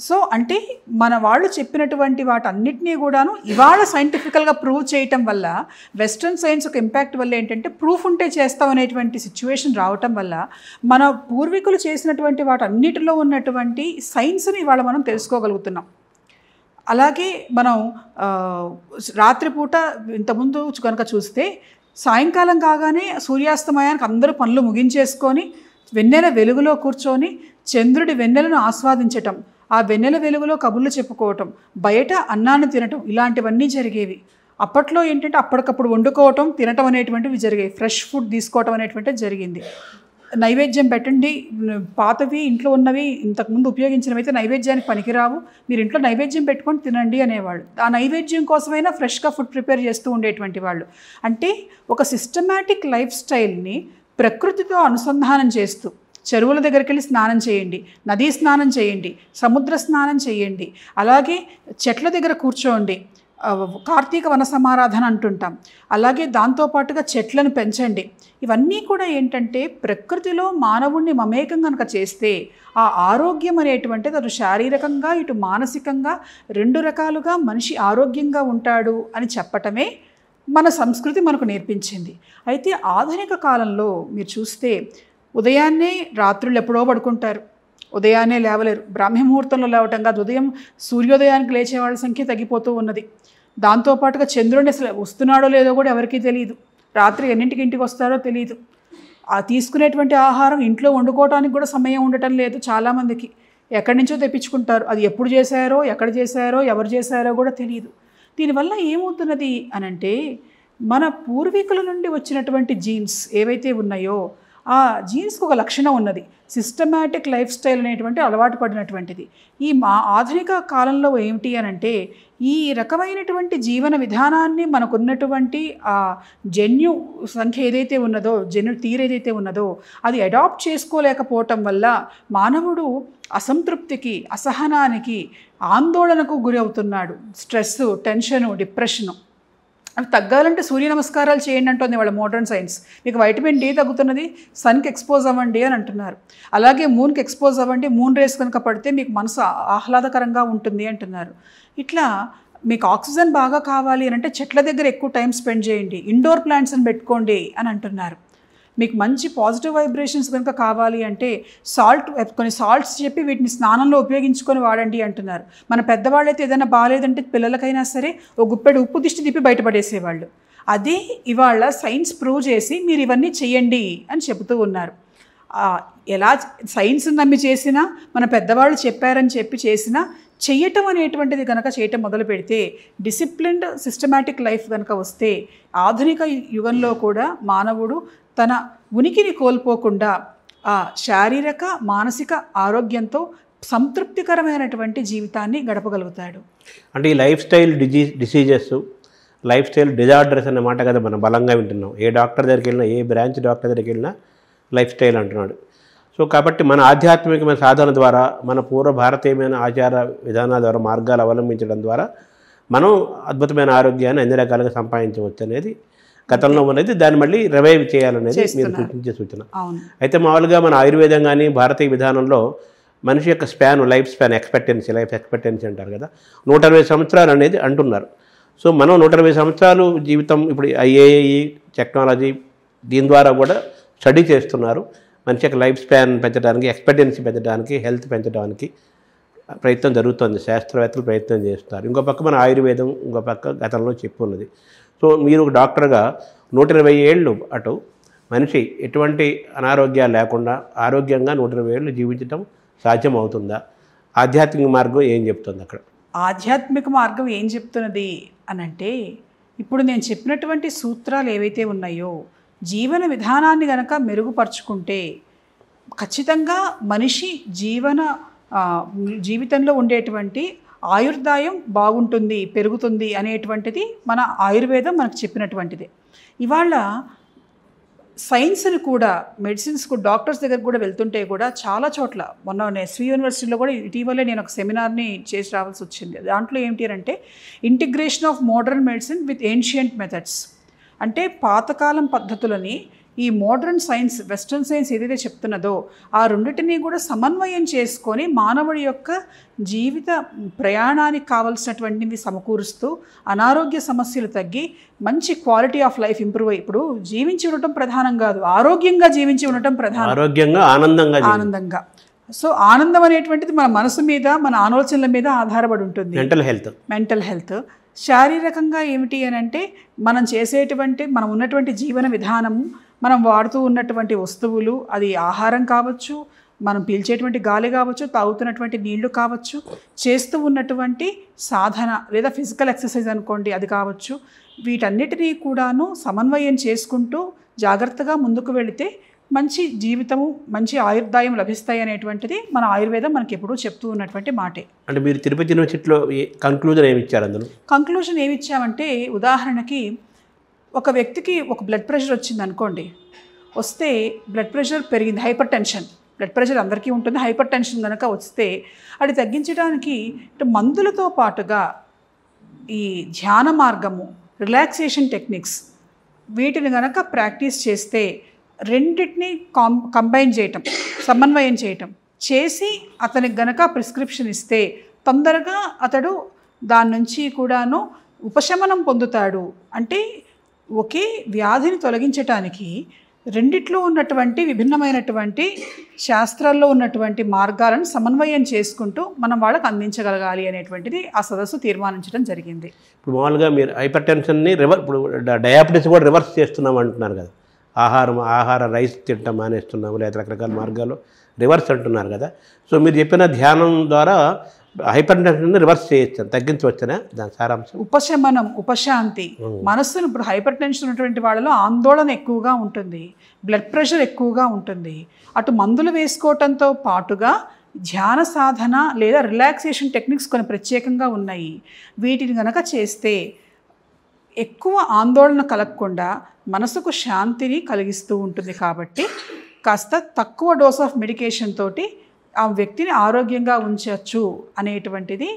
సో అంటే మన వాళ్ళు చెప్పినటువంటి వాటన్నిటినీ కూడాను ఇవాళ సైంటిఫికల్గా ప్రూవ్ చేయటం వల్ల, వెస్ట్రన్ సైన్స్ ఒక ఇంపాక్ట్ వల్ల ఏంటంటే ప్రూఫ్ ఉంటే చేస్తాం అనేటువంటి సిచ్యువేషన్ రావటం వల్ల మన పూర్వీకులు చేసినటువంటి వాటన్నిటిలో ఉన్నటువంటి సైన్స్ని ఇవాళ మనం తెలుసుకోగలుగుతున్నాం. అలాగే మనం రాత్రిపూట ఇంతకుముందు కనుక చూస్తే సాయంకాలం కాగానే సూర్యాస్తమయానికి అందరూ పనులు ముగించేసుకొని వెన్నెల వెలుగులో కూర్చొని చంద్రుడి వెన్నెలను ఆస్వాదించటం, ఆ వెన్నెల వెలుగులో కబుర్లు చెప్పుకోవటం, బయట అన్నాన్ని తినటం, ఇలాంటివన్నీ జరిగేవి. అప్పట్లో ఏంటంటే అప్పటికప్పుడు వండుకోవటం, తినటం అనేటువంటివి జరిగాయి. ఫ్రెష్ ఫుడ్ తీసుకోవటం అనేటువంటిది జరిగింది. నైవేద్యం పెట్టండి, పాతవి ఇంట్లో ఉన్నవి ఇంతకుముందు ఉపయోగించినవి అయితే నైవేద్యానికి పనికిరావు, మీరు ఇంట్లో నైవేద్యం పెట్టుకొని తినండి అనేవాళ్ళు. ఆ నైవేద్యం కోసమైనా ఫ్రెష్గా ఫుడ్ ప్రిపేర్ చేస్తూ ఉండేటువంటి వాళ్ళు. అంటే ఒక సిస్టమాటిక్ లైఫ్ స్టైల్ని ప్రకృతితో అనుసంధానం చేస్తూ, చెరువుల దగ్గరికి వెళ్ళి స్నానం చేయండి, నదీ స్నానం చేయండి, సముద్ర స్నానం చేయండి, అలాగే చెట్ల దగ్గర కూర్చోండి, కార్తీక వన సమారాధన అంటుంటాం. అలాగే దాంతోపాటుగా చెట్లను పెంచండి. ఇవన్నీ కూడా ఏంటంటే ప్రకృతిలో మానవుణ్ణి మమేకం కనుక చేస్తే ఆ ఆరోగ్యం అనేటువంటిది అటు శారీరకంగా ఇటు మానసికంగా 2 రకాలుగా మనిషి ఆరోగ్యంగా ఉంటాడు అని చెప్పటమే మన సంస్కృతి మనకు నేర్పించింది. అయితే ఆధునిక కాలంలో మీరు చూస్తే ఉదయాన్నే రాత్రులు ఎప్పుడో పడుకుంటారు, ఉదయాన్నే లేవలేరు. బ్రాహ్మీ ముహూర్తంలో లేవటం కాదు, ఉదయం సూర్యోదయానికి లేచే వాళ్ళ సంఖ్య తగ్గిపోతూ ఉన్నది. దాంతోపాటుగా చంద్రుడిని అసలు వస్తున్నాడో లేదో కూడా ఎవరికీ తెలియదు. రాత్రి ఎన్నింటికి ఇంటికి వస్తారో తెలియదు. ఆ తీసుకునేటువంటి ఆహారం ఇంట్లో వండుకోవడానికి కూడా సమయం ఉండటం లేదు చాలామందికి. ఎక్కడి నుంచో తెప్పించుకుంటారు. అది ఎప్పుడు చేశారో, ఎక్కడ చేశారో, ఎవరు చేశారో కూడా తెలియదు. దీనివల్ల ఏమవుతున్నది అనంటే మన పూర్వీకుల నుండి వచ్చినటువంటి జీన్స్ ఏవైతే ఉన్నాయో ఆ జీన్స్కి ఒక లక్షణం ఉన్నది, సిస్టమాటిక్ లైఫ్ స్టైల్ అనేటువంటి అలవాటు పడినటువంటిది. ఈ ఆధునిక కాలంలో ఏమిటి అనంటే ఈ రకమైనటువంటి జీవన విధానాన్ని మనకున్నటువంటి ఆ జన్యు సంఖ్య ఏదైతే ఉన్నదో, జన్యు తీరు ఏదైతే ఉన్నదో అది అడాప్ట్ చేసుకోలేకపోవటం వల్ల మానవుడు అసంతృప్తికి, అసహనానికి, ఆందోళనకు గురి అవుతున్నాడు. Stress, tension, depression. అవి తగ్గాలంటే సూర్య నమస్కారాలు చేయండి అంటుంది వాళ్ళ మోడర్న్ సైన్స్. మీకు వైటమిన్ డి తగ్గుతున్నది, సన్కి ఎక్స్పోజ్ అవ్వండి అని అంటున్నారు. అలాగే మూన్కి ఎక్స్పోజ్ అవ్వండి, మూన్ రేస్ కనుక పడితే మీకు మనసు ఆహ్లాదకరంగా ఉంటుంది అంటున్నారు. ఇట్లా మీకు ఆక్సిజన్ బాగా కావాలి అని అంటే చెట్ల దగ్గర ఎక్కువ టైం స్పెండ్ చేయండి, ఇండోర్ ప్లాంట్స్ని పెట్టుకోండి అని అంటున్నారు. మీకు మంచి పాజిటివ్ వైబ్రేషన్స్ కనుక కావాలి అంటే కొన్ని సాల్ట్స్ చెప్పి వీటిని స్నానంలో ఉపయోగించుకొని వాడండి అంటున్నారు. మన పెద్దవాళ్ళైతే ఏదైనా బాగాలేదంటే పిల్లలకైనా సరే ఒక గుప్పెడు ఉప్పు దిష్టి తిప్పి బయటపడేసేవాళ్ళు. అదే ఇవాళ సైన్స్ ప్రూవ్ చేసి మీరు ఇవన్నీ చెయ్యండి అని చెబుతూ ఉన్నారు. ఎలా సైన్స్ నమ్మి చేసినా, మన పెద్దవాళ్ళు చెప్పారని చెప్పి చేసినా, చెయ్యటం అనేటువంటిది కనుక చేయటం మొదలు పెడితే, డిసిప్లిన్డ్ సిస్టమాటిక్ లైఫ్ కనుక వస్తే ఆధునిక యుగంలో కూడా మానవుడు తన ఉనికిని కోల్పోకుండా ఆ శారీరక మానసిక ఆరోగ్యంతో సంతృప్తికరమైనటువంటి జీవితాన్ని గడపగలుగుతాడు. అంటే ఈ life style diseases, life style disorders అనే మాట కదా మనం బలంగా వింటున్నాం. ఏ డాక్టర్ దగ్గరికి వెళ్ళినా, ఏ బ్రాంచ్ డాక్టర్ దగ్గరికి వెళ్ళినా లైఫ్ స్టైల్ అంటున్నాడు. సో కాబట్టి మన ఆధ్యాత్మికమైన సాధన ద్వారా, మన పూర్వ భారతీయమైన ఆచార విధానాల ద్వారా, మార్గాలు అవలంబించడం ద్వారా మనం అద్భుతమైన ఆరోగ్యాన్ని అన్ని రకాలుగా సంపాదించవచ్చు అనేది గతంలో ఉన్నది. దాన్ని మళ్ళీ రివైవ్ చేయాలనేది మీరు సూచించే సూచన. అయితే మామూలుగా మన ఆయుర్వేదం కానీ భారతీయ విధానంలో మనిషి యొక్క లైఫ్ స్పాన్ లైఫ్ ఎక్స్పెక్టెన్సీ అంటారు కదా, 120 సంవత్సరాలు అనేది అంటున్నారు. సో మనం 120 సంవత్సరాలు జీవితం ఇప్పుడు ఐఏఈ టెక్నాలజీ దీని ద్వారా కూడా స్టడీ చేస్తున్నారు. మనిషి యొక్క లైఫ్ స్పాన్ పెంచడానికి, ఎక్స్పెక్టెన్సీ పెంచడానికి, హెల్త్ పెంచడానికి ప్రయత్నం జరుగుతుంది. శాస్త్రవేత్తలు ప్రయత్నం చేస్తున్నారు. ఇంకో పక్క మన ఆయుర్వేదం, ఇంకో పక్క గతంలో చెప్పున్నది. సో మీరు ఒక డాక్టర్గా 120 ఏళ్ళు అటు మనిషి ఎటువంటి అనారోగ్యాలు లేకుండా ఆరోగ్యంగా 120 ఏళ్ళు జీవించడం సాధ్యం అవుతుందా? ఆధ్యాత్మిక మార్గం ఏం చెప్తుంది అక్కడ? ఆధ్యాత్మిక మార్గం ఏం చెప్తున్నది అనంటే, ఇప్పుడు నేను చెప్పినటువంటి సూత్రాలు ఏవైతే ఉన్నాయో జీవన విధానాన్ని గనక మెరుగుపరుచుకుంటే ఖచ్చితంగా మనిషి జీవితంలో ఉండేటువంటి ఆయుర్దాయం బాగుంటుంది, పెరుగుతుంది అనేటువంటిది మన ఆయుర్వేదం మనకు చెప్పినటువంటిది. ఇవాళ సైన్స్ని కూడా, మెడిసిన్స్కు డాక్టర్స్ దగ్గర కూడా వెళ్తుంటే కూడా చాలా చోట్ల, మొన్న ఎస్వి యూనివర్సిటీలో కూడా ఇటీవలే నేను ఒక సెమినార్ని చేసి రావాల్సి వచ్చింది. దాంట్లో ఏంటి అంటే integration of modern medicine with ancient methods. అంటే పాతకాలం పద్ధతులని ఈ మోడర్న్ సైన్స్, వెస్ట్రన్ సైన్స్ ఏదైతే చెప్తున్నదో ఆ రెండింటినీ కూడా సమన్వయం చేసుకొని మానవుడి యొక్క జీవిత ప్రయాణానికి కావలసినటువంటివి సమకూరుస్తూ అనారోగ్య సమస్యలు తగ్గి మంచి క్వాలిటీ ఆఫ్ లైఫ్ ఇంప్రూవ్ అయ్యి, ఇప్పుడు జీవించి ఉండటం ప్రధానం కాదు, ఆరోగ్యంగా జీవించి ఉండటం ప్రధానం. ఆరోగ్యంగా, ఆనందంగా. సో ఆనందం అనేటువంటిది మన మనసు మీద, మన ఆలోచనల మీద ఆధారపడి ఉంటుంది. మెంటల్ హెల్త్ శారీరకంగా ఏమిటి అని అంటే మనం ఉన్నటువంటి జీవన విధానము, మనం వాడుతూ ఉన్నటువంటి వస్తువులు, అది ఆహారం కావచ్చు, మనం పీల్చేటువంటి గాలి కావచ్చు, తాగుతున్నటువంటి నీళ్లు కావచ్చు, చేస్తూ ఉన్నటువంటి సాధన లేదా ఫిజికల్ ఎక్సర్సైజ్ అనుకోండి అది కావచ్చు, వీటన్నిటినీ కూడాను సమన్వయం చేసుకుంటూ జాగ్రత్తగా ముందుకు వెళితే మంచి జీవితము, మంచి ఆయుర్దాయం లభిస్తాయి అనేటువంటిది మన ఆయుర్వేదం మనకి ఎప్పుడూ చెప్తూ ఉన్నటువంటి మాటే. అంటే మీరు తిరుపతి యూనివర్సిటీలో కంక్లూజన్ ఏమి ఇచ్చారు? అందులో కంక్లూజన్ ఏమి ఇచ్చామంటే, ఉదాహరణకి ఒక వ్యక్తికి ఒక బ్లడ్ ప్రెషర్ వచ్చింది అనుకోండి, వస్తే బ్లడ్ ప్రెషర్ పెరిగింది, హైపర్ టెన్షన్, బ్లడ్ ప్రెషర్ అందరికీ ఉంటుంది, హైపర్ టెన్షన్ కనుక వస్తే అది తగ్గించడానికి మందులతో పాటుగా ఈ ధ్యాన మార్గము, రిలాక్సేషన్ టెక్నిక్స్ వీటిని గనక ప్రాక్టీస్ చేస్తే రెండింటిని కంబైన్ చేయటం, సమన్వయం చేయటం చేసి అతనికి గనక ప్రిస్క్రిప్షన్ ఇస్తే తొందరగా అతడు దాని నుంచి కూడాను ఉపశమనం పొందుతాడు. అంటే ఒకే వ్యాధిని తొలగించటానికి రెండిట్లో ఉన్నటువంటి విభిన్నమైనటువంటి శాస్త్రాల్లో ఉన్నటువంటి మార్గాలను సమన్వయం చేసుకుంటూ మనం వాళ్ళకి అందించగలగాలి అనేటువంటిది ఆ సదస్సు తీర్మానించడం జరిగింది. ఇప్పుడు మామూలుగా మీరు హైపర్ టెన్షన్ని ఇప్పుడు డయాబెటీస్ కూడా రివర్స్ చేస్తున్నాం అంటున్నారు కదా, ఆహార రైస్ తింటాం మానేస్తున్నాము, లేదా రకరకాల మార్గాలు రివర్స్ అంటున్నారు కదా. సో మీరు చెప్పిన ధ్యానం ద్వారా హైపర్ టెన్షన్ రివర్స్ చేయొచ్చు, తగ్గించవచ్చునా దాని సారాంశం? ఉపశమనం, ఉపశాంతి. మనస్సును ఇప్పుడు హైపర్ టెన్షన్ ఉన్నటువంటి వాళ్ళలో ఆందోళన ఎక్కువగా ఉంటుంది, బ్లడ్ ప్రెషర్ ఎక్కువగా ఉంటుంది. అటు మందులు వేసుకోవటంతో పాటుగా ధ్యాన సాధన లేదా రిలాక్సేషన్ టెక్నిక్స్ కొన్ని ప్రత్యేకంగా ఉన్నాయి. వీటిని కనుక చేస్తే ఎక్కువ ఆందోళన కలగకుండా మనసుకు శాంతిని కలిగిస్తూ ఉంటుంది. కాబట్టి కాస్త తక్కువ డోస్ ఆఫ్ మెడికేషన్ తోటి ఆ వ్యక్తిని ఆరోగ్యంగా ఉంచవచ్చు అనేటువంటిది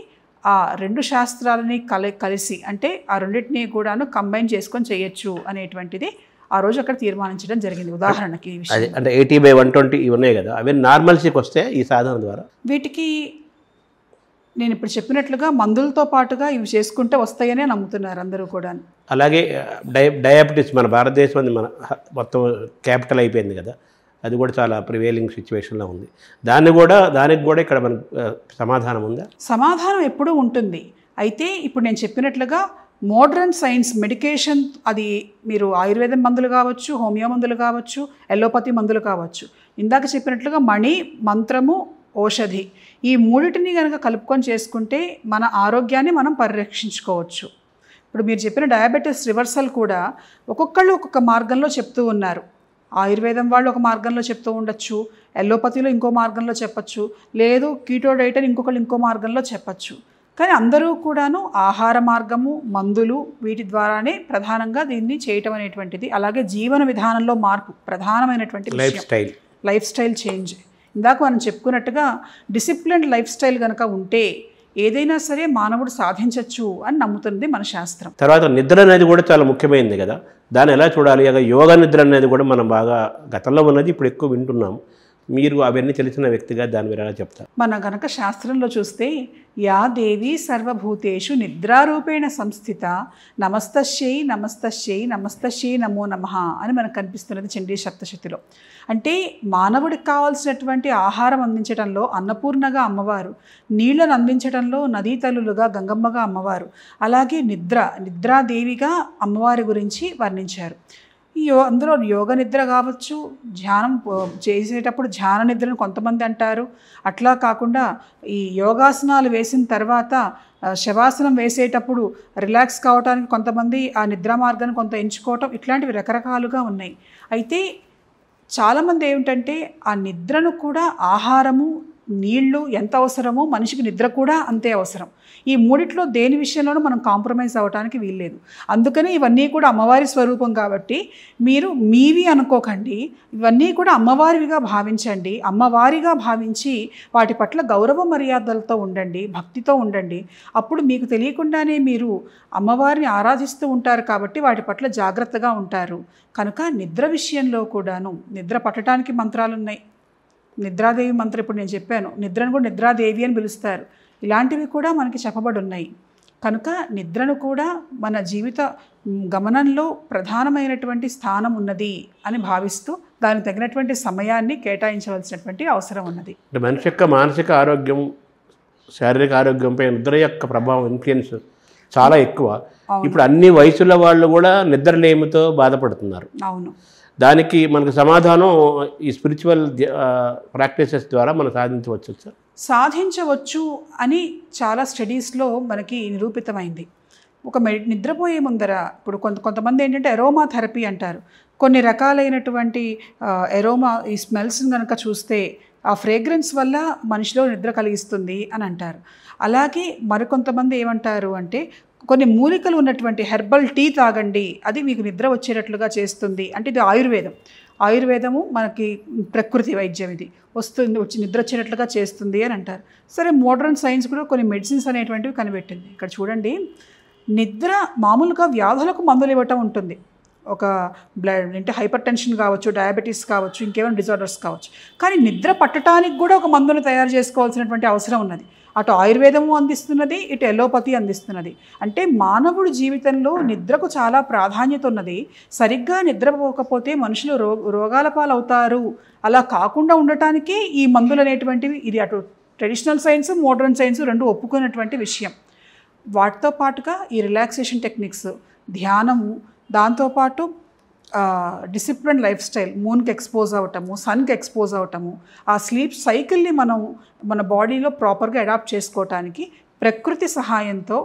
ఆ రెండు శాస్త్రాలని కలిసి, అంటే ఆ రెండింటినీ కూడాను కంబైన్ చేసుకొని చేయొచ్చు అనేటువంటిది ఆ రోజు అక్కడ తీర్మానించడం జరిగింది. ఉదాహరణకి ఈ విషయం అంటే 80/120 ఇవి ఉన్నాయి కదా, అవి నార్మల్సీకి వస్తే ఈ సాధన ద్వారా వీటికి నేను ఇప్పుడు చెప్పినట్లుగా మందులతో పాటుగా ఇవి చేసుకుంటే వస్తాయనే నమ్ముతున్నారు అందరూ కూడా. అలాగే డయాబెటీస్ మన భారతదేశం మన మొత్తం క్యాపిటల్ అయిపోయింది కదా, అది కూడా చాలా ప్రివేలింగ్ సిచ్యువేషన్లో ఉంది. దానికి కూడా ఇక్కడ మనకు సమాధానం ఉందా? సమాధానం ఎప్పుడూ ఉంటుంది. అయితే ఇప్పుడు నేను చెప్పినట్లుగా మోడర్న్ సైన్స్ మెడికేషన్, అది మీరు ఆయుర్వేదం మందులు కావచ్చు, హోమియో మందులు కావచ్చు, ఎలోపతి మందులు కావచ్చు, ఇందాక చెప్పినట్లుగా మణి, మంత్రము, ఔషధి, ఈ మూడింటిని కనుక కలుపుకొని చేసుకుంటే మన ఆరోగ్యాన్ని మనం పరిరక్షించుకోవచ్చు. ఇప్పుడు మీరు చెప్పిన డయాబెటీస్ రివర్సల్ కూడా ఒక్కొక్కళ్ళు ఒక్కొక్క మార్గంలో చెప్తూ ఉన్నారు. ఆయుర్వేదం వాళ్ళు ఒక మార్గంలో చెప్తూ ఉండొచ్చు, ఎలోపతిలో ఇంకో మార్గంలో చెప్పచ్చు, లేదు కీటో డైట్ అని ఇంకొకళ్ళు ఇంకో మార్గంలో చెప్పచ్చు. కానీ అందరూ కూడాను ఆహార మార్గము, మందులు, వీటి ద్వారానే ప్రధానంగా దీన్ని చేయటం అనేటువంటిది. అలాగే జీవన విధానంలో మార్పు ప్రధానమైనటువంటి లైఫ్ స్టైల్ చేంజ్. ఇందాక మనం చెప్పుకున్నట్టుగా డిసిప్లిన్డ్ లైఫ్ స్టైల్ కనుక ఉంటే ఏదైనా సరే మానవుడు సాధించవచ్చు అని నమ్ముతుంది మన శాస్త్రం. తర్వాత నిద్ర అనేది కూడా చాలా ముఖ్యమైనది కదా, దాన్ని ఎలా చూడాలి? యోగా నిద్ర అనేది కూడా మనం బాగా గతంలో ఉన్నది, ఇప్పుడు ఎక్కువ వింటున్నాం. మీరు అవన్నీ తెలిసిన వ్యక్తిగా దాని మీద ఎలా చెప్తారు? మన గనక శాస్త్రంలో చూస్తే యా దేవి సర్వభూతేషు నిద్రారూపేణ సంస్థిత నమస్తశ్యై నమస్తశ్యై నమస్తశ్యై నమో నమః అని మనకు కనిపిస్తున్నది చండీ సప్తశతిలో. అంటే మానవుడికి కావాల్సినటువంటి ఆహారం అందించడంలో అన్నపూర్ణగా అమ్మవారు, నీళ్లను అందించడంలో నదీ తల్లులుగా గంగమ్మగా అమ్మవారు, అలాగే నిద్రాదేవిగా అమ్మవారి గురించి వర్ణించారు. అందులో యోగ నిద్ర కావచ్చు, ధ్యానం చేసేటప్పుడు ధ్యాన నిద్రను కొంతమంది అంటారు. అట్లా కాకుండా ఈ యోగాసనాలు వేసిన తర్వాత శవాసనం వేసేటప్పుడు రిలాక్స్ కావడానికి కొంతమంది ఆ నిద్రా మార్గాన్ని కొంత ఎంచుకోవటం, ఇట్లాంటివి రకరకాలుగా ఉన్నాయి. అయితే చాలామంది ఏమిటంటే ఆ నిద్రను కూడా ఆహారము, నీళ్లు ఎంత అవసరమో మనిషికి నిద్ర కూడా అంతే అవసరం. ఈ మూడిట్లో దేని విషయంలోనూ మనం కాంప్రమైజ్ అవ్వడానికి వీల్లేదు. అందుకని ఇవన్నీ కూడా అమ్మవారి స్వరూపం కాబట్టి మీరు మీవి అనుకోకండి, ఇవన్నీ కూడా అమ్మవారివిగా భావించండి. అమ్మవారిగా భావించి వాటి పట్ల గౌరవ మర్యాదలతో ఉండండి, భక్తితో ఉండండి. అప్పుడు మీకు తెలియకుండానే మీరు అమ్మవారిని ఆరాధిస్తూ ఉంటారు కాబట్టి వాటి పట్ల జాగ్రత్తగా ఉంటారు. కనుక నిద్ర విషయంలో కూడాను నిద్ర పట్టడానికి మంత్రాలు ఉన్నాయి. నిద్రాదేవి మంత్రం ఇప్పుడు నేను చెప్పాను, నిద్రను కూడా నిద్రాదేవి అని పిలుస్తారు. ఇలాంటివి కూడా మనకి చెప్పబడి ఉన్నాయి. కనుక నిద్రను కూడా మన జీవిత గమనంలో ప్రధానమైనటువంటి స్థానం ఉన్నది అని భావిస్తూ దానికి తగినటువంటి సమయాన్ని కేటాయించవలసినటువంటి అవసరం ఉన్నది. మనిషి యొక్క మానసిక ఆరోగ్యం, శారీరక ఆరోగ్యంపై నిద్ర యొక్క ప్రభావం, ఇన్ఫ్లుయెన్స్ చాలా ఎక్కువ. ఇప్పుడు అన్ని వయసుల వాళ్ళు కూడా నిద్రలేమితో బాధపడుతున్నారు. అవును. దానికి మనకు సమాధానం ఈ స్పిరిచువల్ ప్రాక్టీసెస్ ద్వారా మనం సాధించవచ్చు అని చాలా స్టడీస్లో మనకి నిరూపితమైంది. ఒక నిద్రపోయే ముందర ఇప్పుడు కొంతమంది ఏంటంటే ఎరోమా థెరపీ అంటారు. కొన్ని రకాలైనటువంటి ఎరోమా ఈ స్మెల్స్ని కనుక చూస్తే ఆ ఫ్రేగ్రెన్స్ వల్ల మనిషిలో నిద్ర కలిగిస్తుంది అని అంటారు. అలాగే మరికొంతమంది ఏమంటారు అంటే కొన్ని మూలికలు ఉన్నటువంటి హెర్బల్ టీ తాగండి, అది మీకు నిద్ర వచ్చేటట్లుగా చేస్తుంది. అంటే ఇది ఆయుర్వేదము మనకి ప్రకృతి వైద్యం, ఇది వచ్చి నిద్ర వచ్చేటట్లుగా చేస్తుంది అని అంటారు. సరే, మోడర్న్ సైన్స్ కూడా కొన్ని మెడిసిన్స్ అనేటువంటివి కనిపెట్టింది. ఇక్కడ చూడండి, నిద్ర మామూలుగా వ్యాధులకు మందులు ఇవ్వటం ఉంటుంది, ఒక బ్లడ్ అంటే హైపర్ టెన్షన్ కావచ్చు, డయాబెటీస్ కావచ్చు, ఇంకేమైనా డిజార్డర్స్ కావచ్చు. కానీ నిద్ర పట్టడానికి కూడా ఒక మందును తయారు చేసుకోవాల్సినటువంటి అవసరం ఉన్నది. అటు ఆయుర్వేదము అందిస్తున్నది, ఇటు ఎలోపతి అందిస్తున్నది. అంటే మానవుడి జీవితంలో నిద్రకు చాలా ప్రాధాన్యత ఉన్నది. సరిగ్గా నిద్రపోకపోతే మనుషులు రోగాల పాలవుతారు. అలా కాకుండా ఉండటానికి ఈ మందులు అనేటువంటివి, ఇది అటు ట్రెడిషనల్ సైన్స్, మోడర్న్ సైన్స్ రెండు ఒప్పుకున్నటువంటి విషయం. వాటితో పాటుగా ఈ రిలాక్సేషన్ టెక్నిక్స్, ధ్యానము, దాంతోపాటు డిసిప్లిన్ లైఫ్ స్టైల్, మూన్కి ఎక్స్పోజ్ అవ్వటము, సన్కి ఎక్స్పోజ్ అవ్వటము, ఆ స్లీప్ సైకిల్ని మనం మన బాడీలో ప్రాపర్గా అడాప్ట్ చేసుకోవటానికి ప్రకృతి సహాయంతో,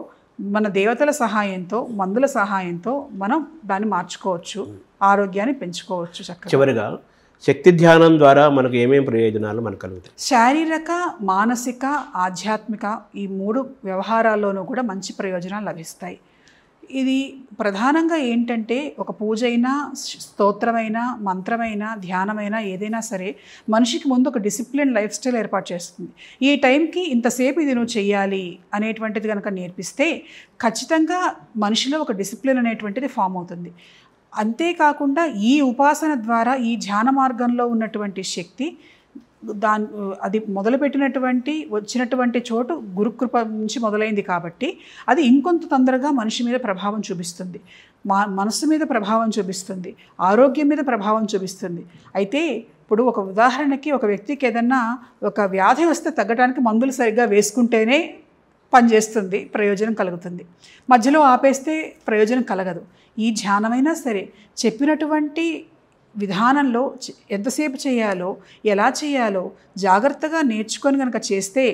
మన దేవతల సహాయంతో, మందుల సహాయంతో మనం దాన్ని మార్చుకోవచ్చు, ఆరోగ్యాన్ని పెంచుకోవచ్చు. చక్కగా చివరిగా శక్తి ధ్యానం ద్వారా మనకు ఏమేమి ప్రయోజనాలు మనకు కలుగుతాయి? శారీరక, మానసిక, ఆధ్యాత్మిక ఈ 3 వ్యవహారాల్లోనూ కూడా మంచి ప్రయోజనాలు లభిస్తాయి. ఇది ప్రధానంగా ఏంటంటే, ఒక పూజ అయినా, స్తోత్రమైనా, మంత్రమైనా, ధ్యానమైనా ఏదైనా సరే మనిషికి ముందు ఒక డిసిప్లిన్ లైఫ్ స్టైల్ ఏర్పాటు చేస్తుంది. ఈ టైంకి ఇంతసేపు ఇది నువ్వు చెయ్యాలి అనేటువంటిది కనుక నేర్పిస్తే ఖచ్చితంగా మనిషిలో ఒక డిసిప్లిన్ అనేటువంటిది ఫామ్ అవుతుంది. అంతేకాకుండా ఈ ఉపాసన ద్వారా, ఈ ధ్యాన మార్గంలో ఉన్నటువంటి శక్తి అది మొదలుపెట్టినటువంటి వచ్చినటువంటి చోటు గురుకృప నుంచి మొదలైంది కాబట్టి అది ఇంకొంత తొందరగా మనిషి మీద ప్రభావం చూపిస్తుంది, మనసు మీద ప్రభావం చూపిస్తుంది, ఆరోగ్యం మీద ప్రభావం చూపిస్తుంది. అయితే ఇప్పుడు ఒక ఉదాహరణకి, ఒక వ్యక్తికి ఏదన్నా ఒక వ్యాధి వస్తే తగ్గడానికి మందులు సరిగ్గా వేసుకుంటేనే పనిచేస్తుంది, ప్రయోజనం కలుగుతుంది. మధ్యలో ఆపేస్తే ప్రయోజనం కలగదు. ఈ ధ్యానమైనా సరే చెప్పినటువంటి విధానంలో ఎంతసేపు చేయాలో, ఎలా చేయాలో జాగ్రత్తగా నేర్చుకొని కనుక చేస్తే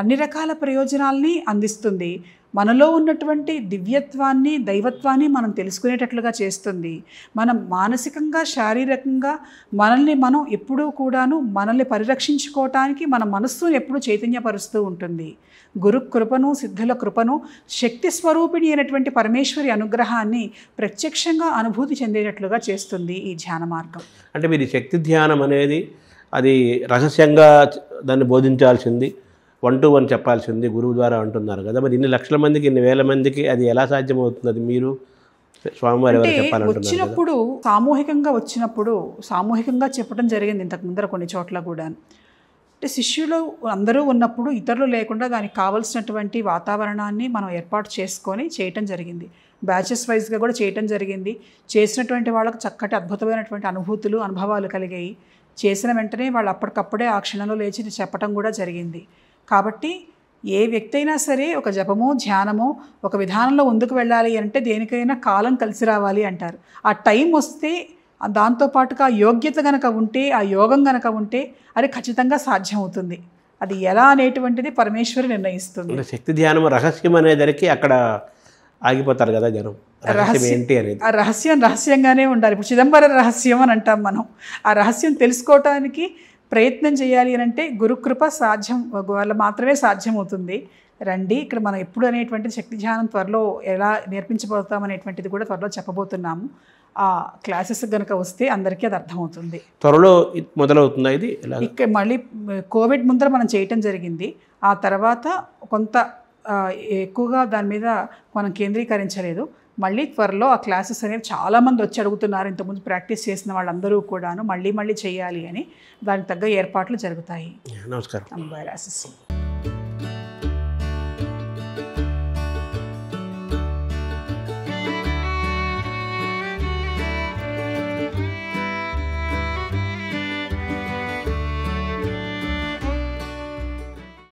అన్ని రకాల ప్రయోజనాల్ని అందిస్తుంది. మనలో ఉన్నటువంటి దివ్యత్వాన్ని, దైవత్వాన్ని మనం తెలుసుకునేటట్లుగా చేస్తుంది. మనం మానసికంగా, శారీరకంగా మనల్ని మనం ఎప్పుడూ కూడాను మనల్ని పరిరక్షించుకోవటానికి మన మనస్సును ఎప్పుడూ చైతన్యపరుస్తూ ఉంటుంది. గురు కృపను, సిద్ధుల కృపను, శక్తి స్వరూపిణి అయినటువంటి పరమేశ్వరి అనుగ్రహాన్ని ప్రత్యక్షంగా అనుభూతి చెందేటట్లుగా చేస్తుంది ఈ ధ్యాన మార్గం. అంటే మీరు శక్తి ధ్యానం అనేది అది రహస్యంగా దాన్ని బోధించాల్సింది, 1 to 1 చెప్పాల్సింది గురువు ద్వారా అంటున్నారు కదా. మరి ఇన్ని లక్షల మందికి, ఇన్ని వేల మందికి అది ఎలా సాధ్యమవుతుంది? అది మీరు స్వామివారి ఎవరు చెప్పాలంటున్నారు? వచ్చినప్పుడు సామూహికంగా చెప్పడం జరిగింది ఇంతకు ముందర కొన్ని చోట్ల కూడా. అంటే శిష్యులు అందరూ ఉన్నప్పుడు ఇతరులు లేకుండా దానికి కావాల్సినటువంటి వాతావరణాన్ని మనం ఏర్పాటు చేసుకొని చేయటం జరిగింది. బ్యాచెస్ వైజ్గా కూడా చేయటం జరిగింది. చేసినటువంటి వాళ్ళకు చక్కటి అద్భుతమైనటువంటి అనుభూతులు, అనుభవాలు కలిగాయి. చేసిన వెంటనే వాళ్ళు అప్పటికప్పుడే ఆ క్షణంలో లేచి చెప్పటం కూడా జరిగింది. కాబట్టి ఏ వ్యక్తి అయినా సరే ఒక జపమో, ధ్యానమో, ఒక విధానంలో ముందుకు వెళ్ళాలి అంటే దేనికైనా కాలం కలిసి రావాలి అంటారు. ఆ టైం వస్తే, దాంతోపాటుగా యోగ్యత గనక ఉంటే, ఆ యోగం గనక ఉంటే అది ఖచ్చితంగా సాధ్యమవుతుంది. అది ఎలా అనేటువంటిది పరమేశ్వరి నిర్ణయిస్తుంది. శక్తి ధ్యానం రహస్యం అనేదానికి అక్కడ ఆగిపోతారు కదా జనం. ఏంటి అనేది ఆ రహస్యంగానే ఉండాలి. ఇప్పుడు చిదంబర రహస్యం అని అంటాం మనం. ఆ రహస్యం తెలుసుకోవటానికి ప్రయత్నం చేయాలి అని అంటే గురుకృప సాధ్యం వల్ల మాత్రమే సాధ్యమవుతుంది. రండి, ఇక్కడ మనం ఎప్పుడు అనేటువంటిది శక్తి ధ్యానం త్వరలో ఎలా నేర్పించబోతాం అనేటువంటిది కూడా త్వరలో చెప్పబోతున్నాము. ఆ క్లాసెస్ కనుక వస్తే అందరికీ అది అర్థమవుతుంది. త్వరలో మొదలవుతుందా ఇది? ఇక్కడ మళ్ళీ కోవిడ్ ముందర మనం చేయటం జరిగింది. ఆ తర్వాత కొంత ఎక్కువగా దాని మీద మనం కేంద్రీకరించలేదు. మళ్ళీ త్వరలో ఆ క్లాసెస్ అనేవి చాలామంది వచ్చి అడుగుతున్నారు. ఇంతకుముందు ప్రాక్టీస్ చేసిన వాళ్ళందరూ కూడాను మళ్ళీ చేయాలి అని దానికి తగ్గ ఏర్పాట్లు జరుగుతాయి. నమస్కారం. అమ్మాయి రాసేసి